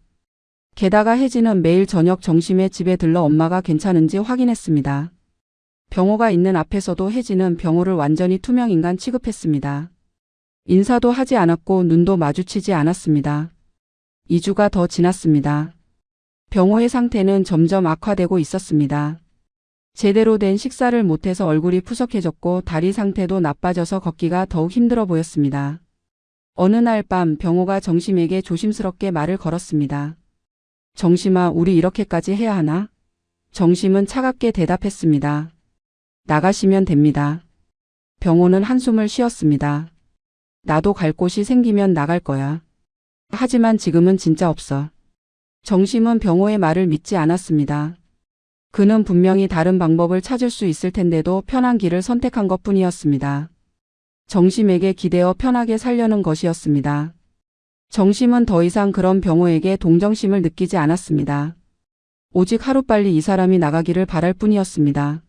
게다가 혜진은 매일 저녁 정심의 집에 들러 엄마가 괜찮은지 확인했습니다. 병호가 있는 앞에서도 혜진은 병호를 완전히 투명인간 취급했습니다. 인사도 하지 않았고 눈도 마주치지 않았습니다. 2주가 더 지났습니다. 병호의 상태는 점점 악화되고 있었습니다. 제대로 된 식사를 못해서 얼굴이 푸석해졌고 다리 상태도 나빠져서 걷기가 더욱 힘들어 보였습니다. 어느 날 밤 병호가 정심에게 조심스럽게 말을 걸었습니다. 정심아, 우리 이렇게까지 해야 하나? 정심은 차갑게 대답했습니다. 나가시면 됩니다. 병호는 한숨을 쉬었습니다. 나도 갈 곳이 생기면 나갈 거야. 하지만 지금은 진짜 없어. 정심은 병호의 말을 믿지 않았습니다. 그는 분명히 다른 방법을 찾을 수 있을 텐데도 편한 길을 선택한 것뿐이었습니다. 정심에게 기대어 편하게 살려는 것이었습니다. 정심은 더 이상 그런 병호에게 동정심을 느끼지 않았습니다. 오직 하루빨리 이 사람이 나가기를 바랄 뿐이었습니다.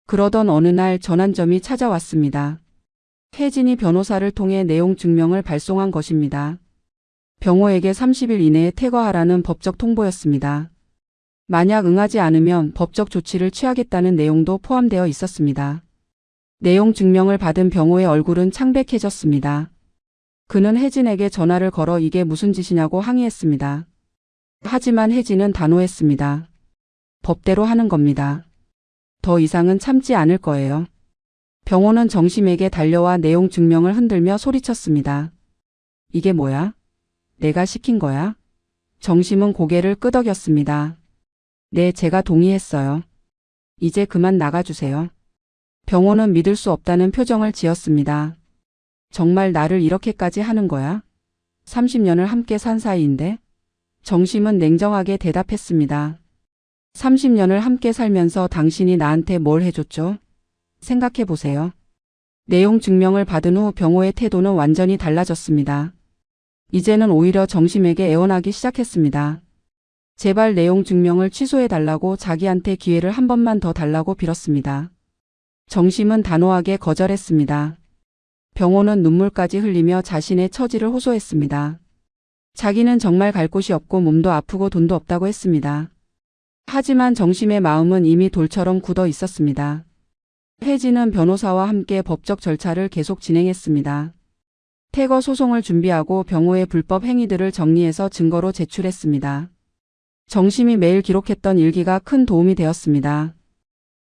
그러던 어느 날 전환점이 찾아왔습니다. 혜진이 변호사를 통해 내용 증명을 발송한 것입니다. 병호에게 30일 이내에 퇴거하라는 법적 통보였습니다. 만약 응하지 않으면 법적 조치를 취하겠다는 내용도 포함되어 있었습니다. 내용 증명을 받은 병호의 얼굴은 창백해졌습니다. 그는 혜진에게 전화를 걸어 이게 무슨 짓이냐고 항의했습니다. 하지만 혜진은 단호했습니다. 법대로 하는 겁니다. 더 이상은 참지 않을 거예요. 병호는 정심에게 달려와 내용 증명을 흔들며 소리쳤습니다. 이게 뭐야? 내가 시킨 거야? 정심은 고개를 끄덕였습니다. 네, 제가 동의했어요. 이제 그만 나가주세요. 병호는 믿을 수 없다는 표정을 지었습니다. 정말 나를 이렇게까지 하는 거야? 30년을 함께 산 사이인데? 정심은 냉정하게 대답했습니다. 30년을 함께 살면서 당신이 나한테 뭘 해줬죠? 생각해보세요. 내용 증명을 받은 후 병호의 태도는 완전히 달라졌습니다. 이제는 오히려 정심에게 애원하기 시작했습니다. 제발 내용 증명을 취소해달라고 자기한테 기회를 한 번만 더 달라고 빌었습니다. 정심은 단호하게 거절했습니다. 병호는 눈물까지 흘리며 자신의 처지를 호소했습니다. 자기는 정말 갈 곳이 없고 몸도 아프고 돈도 없다고 했습니다. 하지만 정심의 마음은 이미 돌처럼 굳어 있었습니다. 혜진은 변호사와 함께 법적 절차를 계속 진행했습니다. 퇴거 소송을 준비하고 병호의 불법 행위들을 정리해서 증거로 제출했습니다. 정심이 매일 기록했던 일기가 큰 도움이 되었습니다.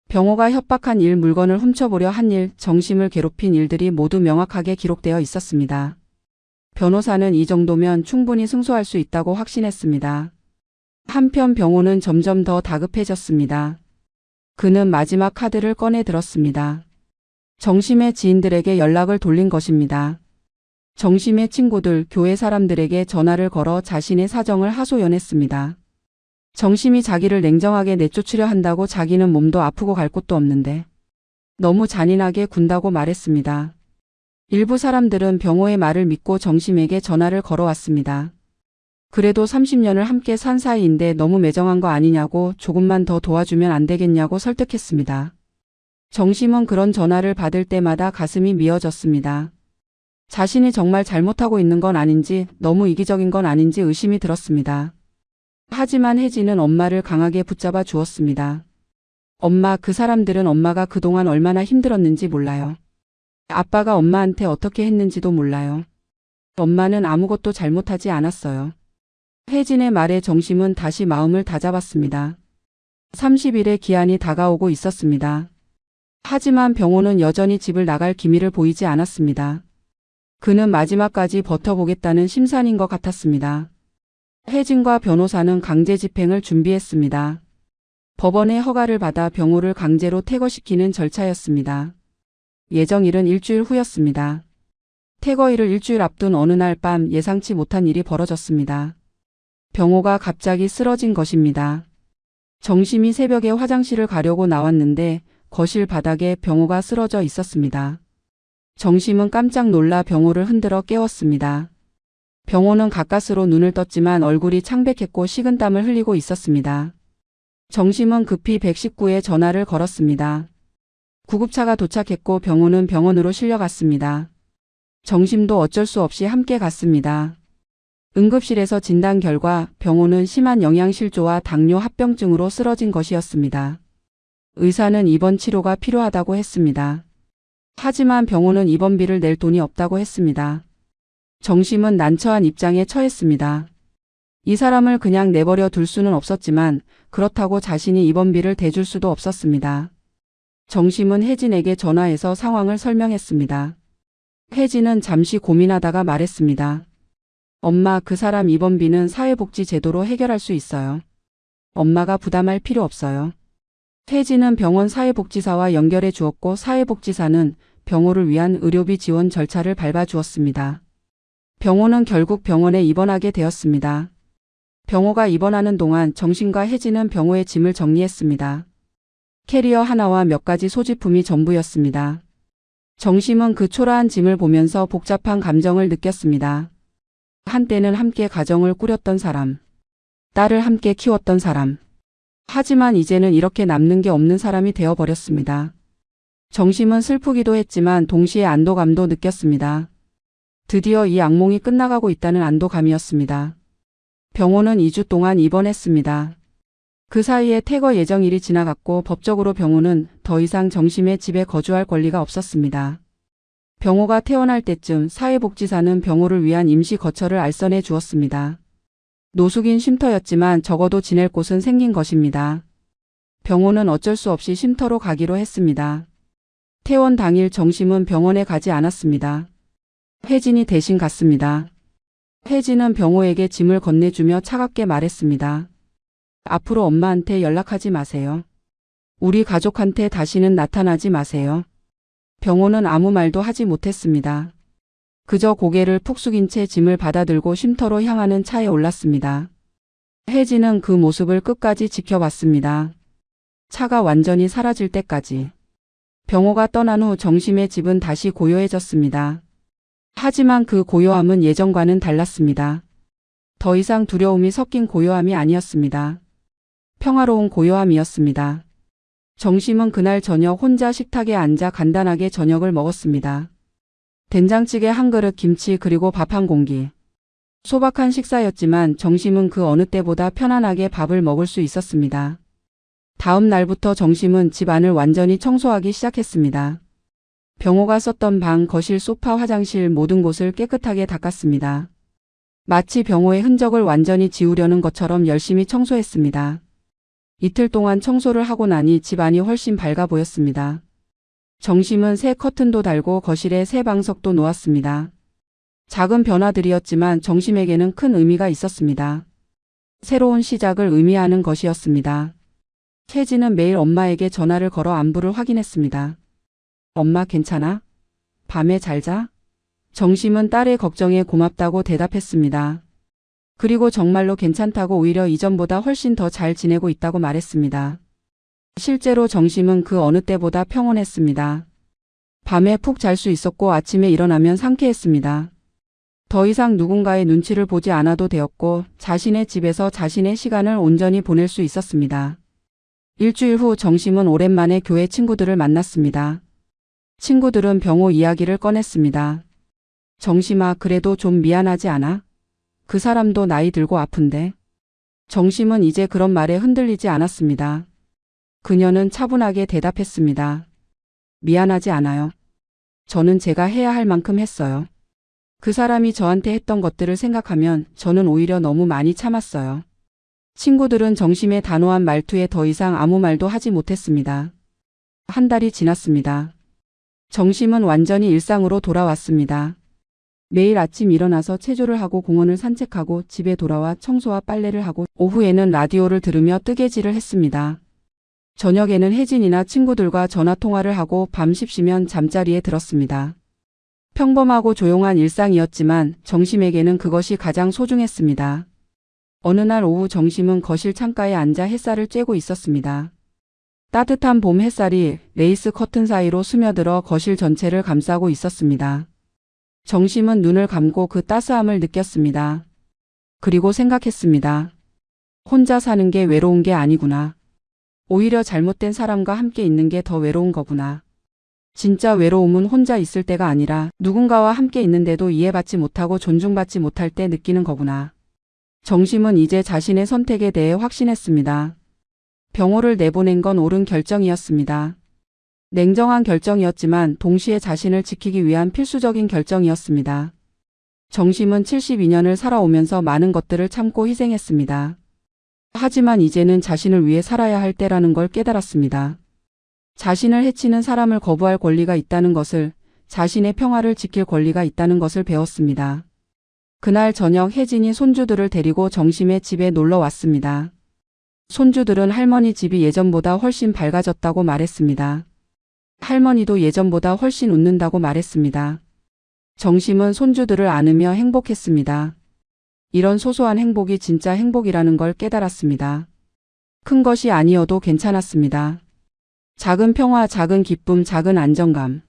병호가 협박한 일, 물건을 훔쳐보려 한 일, 정심을 괴롭힌 일들이 모두 명확하게 기록되어 있었습니다. 변호사는 이 정도면 충분히 승소할 수 있다고 확신했습니다. 한편 병호는 점점 더 다급해졌습니다. 그는 마지막 카드를 꺼내 들었습니다. 정심의 지인들에게 연락을 돌린 것입니다. 정심의 친구들, 교회 사람들에게 전화를 걸어 자신의 사정을 하소연했습니다. 정심이 자기를 냉정하게 내쫓으려 한다고 자기는 몸도 아프고 갈 곳도 없는데 너무 잔인하게 군다고 말했습니다. 일부 사람들은 병호의 말을 믿고 정심에게 전화를 걸어왔습니다. 그래도 30년을 함께 산 사이인데 너무 매정한 거 아니냐고 조금만 더 도와주면 안 되겠냐고 설득했습니다. 정심은 그런 전화를 받을 때마다 가슴이 미어졌습니다. 자신이 정말 잘못하고 있는 건 아닌지 너무 이기적인 건 아닌지 의심이 들었습니다. 하지만 혜진은 엄마를 강하게 붙잡아 주었습니다. 엄마, 그 사람들은 엄마가 그동안 얼마나 힘들었는지 몰라요. 아빠가 엄마한테 어떻게 했는지도 몰라요. 엄마는 아무것도 잘못하지 않았어요. 혜진의 말에 정심은 다시 마음을 다잡았습니다. 30일의 기한이 다가오고 있었습니다. 하지만 병호는 여전히 집을 나갈 기미를 보이지 않았습니다. 그는 마지막까지 버텨보겠다는 심산인 것 같았습니다. 혜진과 변호사는 강제 집행을 준비했습니다. 법원의 허가를 받아 병호를 강제로 퇴거시키는 절차였습니다. 예정일은 일주일 후였습니다. 퇴거일을 일주일 앞둔 어느 날 밤 예상치 못한 일이 벌어졌습니다. 병호가 갑자기 쓰러진 것입니다. 정심이 새벽에 화장실을 가려고 나왔는데 거실 바닥에 병호가 쓰러져 있었습니다. 정심은 깜짝 놀라 병호를 흔들어 깨웠습니다. 병호는 가까스로 눈을 떴지만 얼굴이 창백했고 식은땀을 흘리고 있었습니다. 정심은 급히 119에 전화를 걸었습니다. 구급차가 도착했고 병호는 병원으로 실려갔습니다. 정심도 어쩔 수 없이 함께 갔습니다. 응급실에서 진단 결과 병호는 심한 영양실조와 당뇨 합병증으로 쓰러진 것이었습니다. 의사는 입원 치료가 필요하다고 했습니다. 하지만 병호는 입원비를 낼 돈이 없다고 했습니다. 정심은 난처한 입장에 처했습니다. 이 사람을 그냥 내버려 둘 수는 없었지만 그렇다고 자신이 입원비를 대줄 수도 없었습니다. 정심은 혜진에게 전화해서 상황을 설명했습니다. 혜진은 잠시 고민하다가 말했습니다. 엄마, 그 사람 입원비는 사회복지제도로 해결할 수 있어요. 엄마가 부담할 필요 없어요. 혜진은 병원 사회복지사와 연결해 주었고 사회복지사는 병호를 위한 의료비 지원 절차를 밟아주었습니다. 병호는 결국 병원에 입원하게 되었습니다. 병호가 입원하는 동안 정심과 혜진은 병호의 짐을 정리했습니다. 캐리어 하나와 몇 가지 소지품이 전부였습니다. 정심은 그 초라한 짐을 보면서 복잡한 감정을 느꼈습니다. 한때는 함께 가정을 꾸렸던 사람, 딸을 함께 키웠던 사람. 하지만 이제는 이렇게 남는 게 없는 사람이 되어버렸습니다. 정심은 슬프기도 했지만 동시에 안도감도 느꼈습니다. 드디어 이 악몽이 끝나가고 있다는 안도감이었습니다. 병호는 2주 동안 입원했습니다. 그 사이에 퇴거 예정일이 지나갔고 법적으로 병호는 더 이상 정심의 집에 거주할 권리가 없었습니다. 병호가 퇴원할 때쯤 사회복지사는 병호를 위한 임시 거처를 알선해 주었습니다. 노숙인 쉼터였지만 적어도 지낼 곳은 생긴 것입니다. 병호는 어쩔 수 없이 쉼터로 가기로 했습니다. 퇴원 당일 정심은 병원에 가지 않았습니다. 혜진이 대신 갔습니다. 혜진은 병호에게 짐을 건네주며 차갑게 말했습니다. 앞으로 엄마한테 연락하지 마세요. 우리 가족한테 다시는 나타나지 마세요. 병호는 아무 말도 하지 못했습니다. 그저 고개를 푹 숙인 채 짐을 받아들고 쉼터로 향하는 차에 올랐습니다. 혜진은 그 모습을 끝까지 지켜봤습니다. 차가 완전히 사라질 때까지. 병호가 떠난 후 정심의 집은 다시 고요해졌습니다. 하지만 그 고요함은 예전과는 달랐습니다. 더 이상 두려움이 섞인 고요함이 아니었습니다. 평화로운 고요함이었습니다. 정심은 그날 저녁 혼자 식탁에 앉아 간단하게 저녁을 먹었습니다. 된장찌개 한 그릇, 김치 그리고 밥 한 공기. 소박한 식사였지만 정심은 그 어느 때보다 편안하게 밥을 먹을 수 있었습니다. 다음 날부터 정심은 집 안을 완전히 청소하기 시작했습니다. 병호가 썼던 방, 거실, 소파, 화장실 모든 곳을 깨끗하게 닦았습니다. 마치 병호의 흔적을 완전히 지우려는 것처럼 열심히 청소했습니다. 이틀 동안 청소를 하고 나니 집 안이 훨씬 밝아 보였습니다. 정심은 새 커튼도 달고 거실에 새 방석도 놓았습니다. 작은 변화들이었지만 정심에게는 큰 의미가 있었습니다. 새로운 시작을 의미하는 것이었습니다. 혜진은 매일 엄마에게 전화를 걸어 안부를 확인했습니다. 엄마 괜찮아? 밤에 잘 자? 정심은 딸의 걱정에 고맙다고 대답했습니다. 그리고 정말로 괜찮다고 오히려 이전보다 훨씬 더 잘 지내고 있다고 말했습니다. 실제로 정심은 그 어느 때보다 평온했습니다. 밤에 푹 잘 수 있었고 아침에 일어나면 상쾌했습니다. 더 이상 누군가의 눈치를 보지 않아도 되었고 자신의 집에서 자신의 시간을 온전히 보낼 수 있었습니다. 일주일 후 정심은 오랜만에 교회 친구들을 만났습니다. 친구들은 병호 이야기를 꺼냈습니다. 정심아, 그래도 좀 미안하지 않아? 그 사람도 나이 들고 아픈데. 정심은 이제 그런 말에 흔들리지 않았습니다. 그녀는 차분하게 대답했습니다. 미안하지 않아요. 저는 제가 해야 할 만큼 했어요. 그 사람이 저한테 했던 것들을 생각하면 저는 오히려 너무 많이 참았어요. 친구들은 정심의 단호한 말투에 더 이상 아무 말도 하지 못했습니다. 한 달이 지났습니다. 정심은 완전히 일상으로 돌아왔습니다. 매일 아침 일어나서 체조를 하고 공원을 산책하고 집에 돌아와 청소와 빨래를 하고 오후에는 라디오를 들으며 뜨개질을 했습니다. 저녁에는 혜진이나 친구들과 전화통화를 하고 밤 십시면 잠자리에 들었습니다. 평범하고 조용한 일상이었지만 정심에게는 그것이 가장 소중했습니다. 어느 날 오후 정심은 거실 창가에 앉아 햇살을 쬐고 있었습니다. 따뜻한 봄 햇살이 레이스 커튼 사이로 스며들어 거실 전체를 감싸고 있었습니다. 정심은 눈을 감고 그 따스함을 느꼈습니다. 그리고 생각했습니다. 혼자 사는 게 외로운 게 아니구나. 오히려 잘못된 사람과 함께 있는 게 더 외로운 거구나. 진짜 외로움은 혼자 있을 때가 아니라 누군가와 함께 있는데도 이해받지 못하고 존중받지 못할 때 느끼는 거구나. 정심은 이제 자신의 선택에 대해 확신했습니다. 병호를 내보낸 건 옳은 결정이었습니다. 냉정한 결정이었지만 동시에 자신을 지키기 위한 필수적인 결정이었습니다. 정심은 72년을 살아오면서 많은 것들을 참고 희생했습니다. 하지만 이제는 자신을 위해 살아야 할 때라는 걸 깨달았습니다. 자신을 해치는 사람을 거부할 권리가 있다는 것을, 자신의 평화를 지킬 권리가 있다는 것을 배웠습니다. 그날 저녁 혜진이 손주들을 데리고 정심의 집에 놀러 왔습니다. 손주들은 할머니 집이 예전보다 훨씬 밝아졌다고 말했습니다. 할머니도 예전보다 훨씬 웃는다고 말했습니다. 정심은 손주들을 안으며 행복했습니다. 이런 소소한 행복이 진짜 행복이라는 걸 깨달았습니다. 큰 것이 아니어도 괜찮았습니다. 작은 평화, 작은 기쁨, 작은 안정감.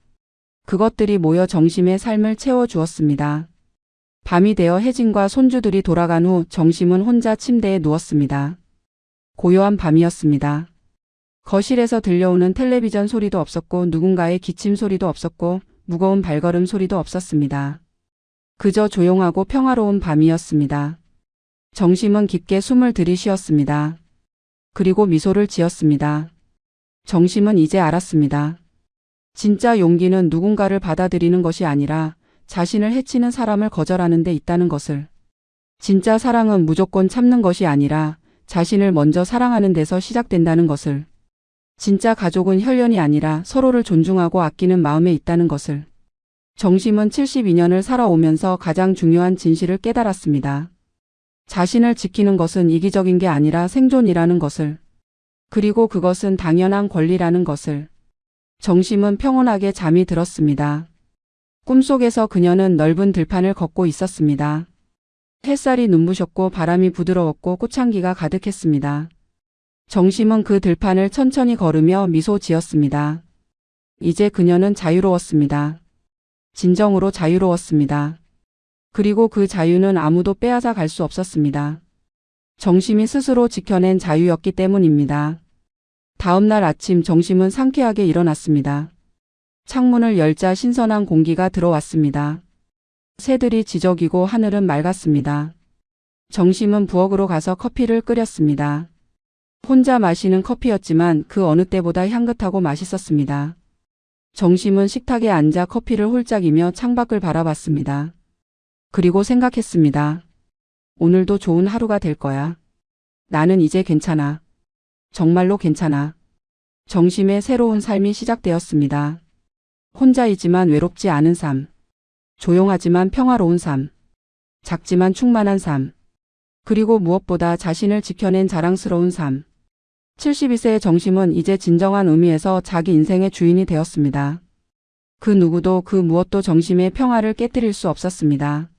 그것들이 모여 정심의 삶을 채워주었습니다. 밤이 되어 혜진과 손주들이 돌아간 후 정심은 혼자 침대에 누웠습니다. 고요한 밤이었습니다. 거실에서 들려오는 텔레비전 소리도 없었고 누군가의 기침 소리도 없었고 무거운 발걸음 소리도 없었습니다. 그저 조용하고 평화로운 밤이었습니다. 정심은 깊게 숨을 들이쉬었습니다. 그리고 미소를 지었습니다. 정심은 이제 알았습니다. 진짜 용기는 누군가를 받아들이는 것이 아니라 자신을 해치는 사람을 거절하는 데 있다는 것을. 진짜 사랑은 무조건 참는 것이 아니라 자신을 먼저 사랑하는 데서 시작된다는 것을. 진짜 가족은 혈연이 아니라 서로를 존중하고 아끼는 마음에 있다는 것을. 정심은 72년을 살아오면서 가장 중요한 진실을 깨달았습니다. 자신을 지키는 것은 이기적인 게 아니라 생존이라는 것을. 그리고 그것은 당연한 권리라는 것을. 정심은 평온하게 잠이 들었습니다. 꿈속에서 그녀는 넓은 들판을 걷고 있었습니다. 햇살이 눈부셨고 바람이 부드러웠고 꽃향기가 가득했습니다. 정심은 그 들판을 천천히 걸으며 미소 지었습니다. 이제 그녀는 자유로웠습니다. 진정으로 자유로웠습니다. 그리고 그 자유는 아무도 빼앗아 갈 수 없었습니다. 정심이 스스로 지켜낸 자유였기 때문입니다. 다음 날 아침 정심은 상쾌하게 일어났습니다. 창문을 열자 신선한 공기가 들어왔습니다. 새들이 지저귀고 하늘은 맑았습니다. 정심은 부엌으로 가서 커피를 끓였습니다. 혼자 마시는 커피였지만 그 어느 때보다 향긋하고 맛있었습니다. 정심은 식탁에 앉아 커피를 홀짝이며 창밖을 바라봤습니다. 그리고 생각했습니다. 오늘도 좋은 하루가 될 거야. 나는 이제 괜찮아. 정말로 괜찮아. 정심의 새로운 삶이 시작되었습니다. 혼자이지만 외롭지 않은 삶. 조용하지만 평화로운 삶. 작지만 충만한 삶. 그리고 무엇보다 자신을 지켜낸 자랑스러운 삶. 72세의 정심은 이제 진정한 의미에서 자기 인생의 주인이 되었습니다. 그 누구도 그 무엇도 정심의 평화를 깨뜨릴 수 없었습니다.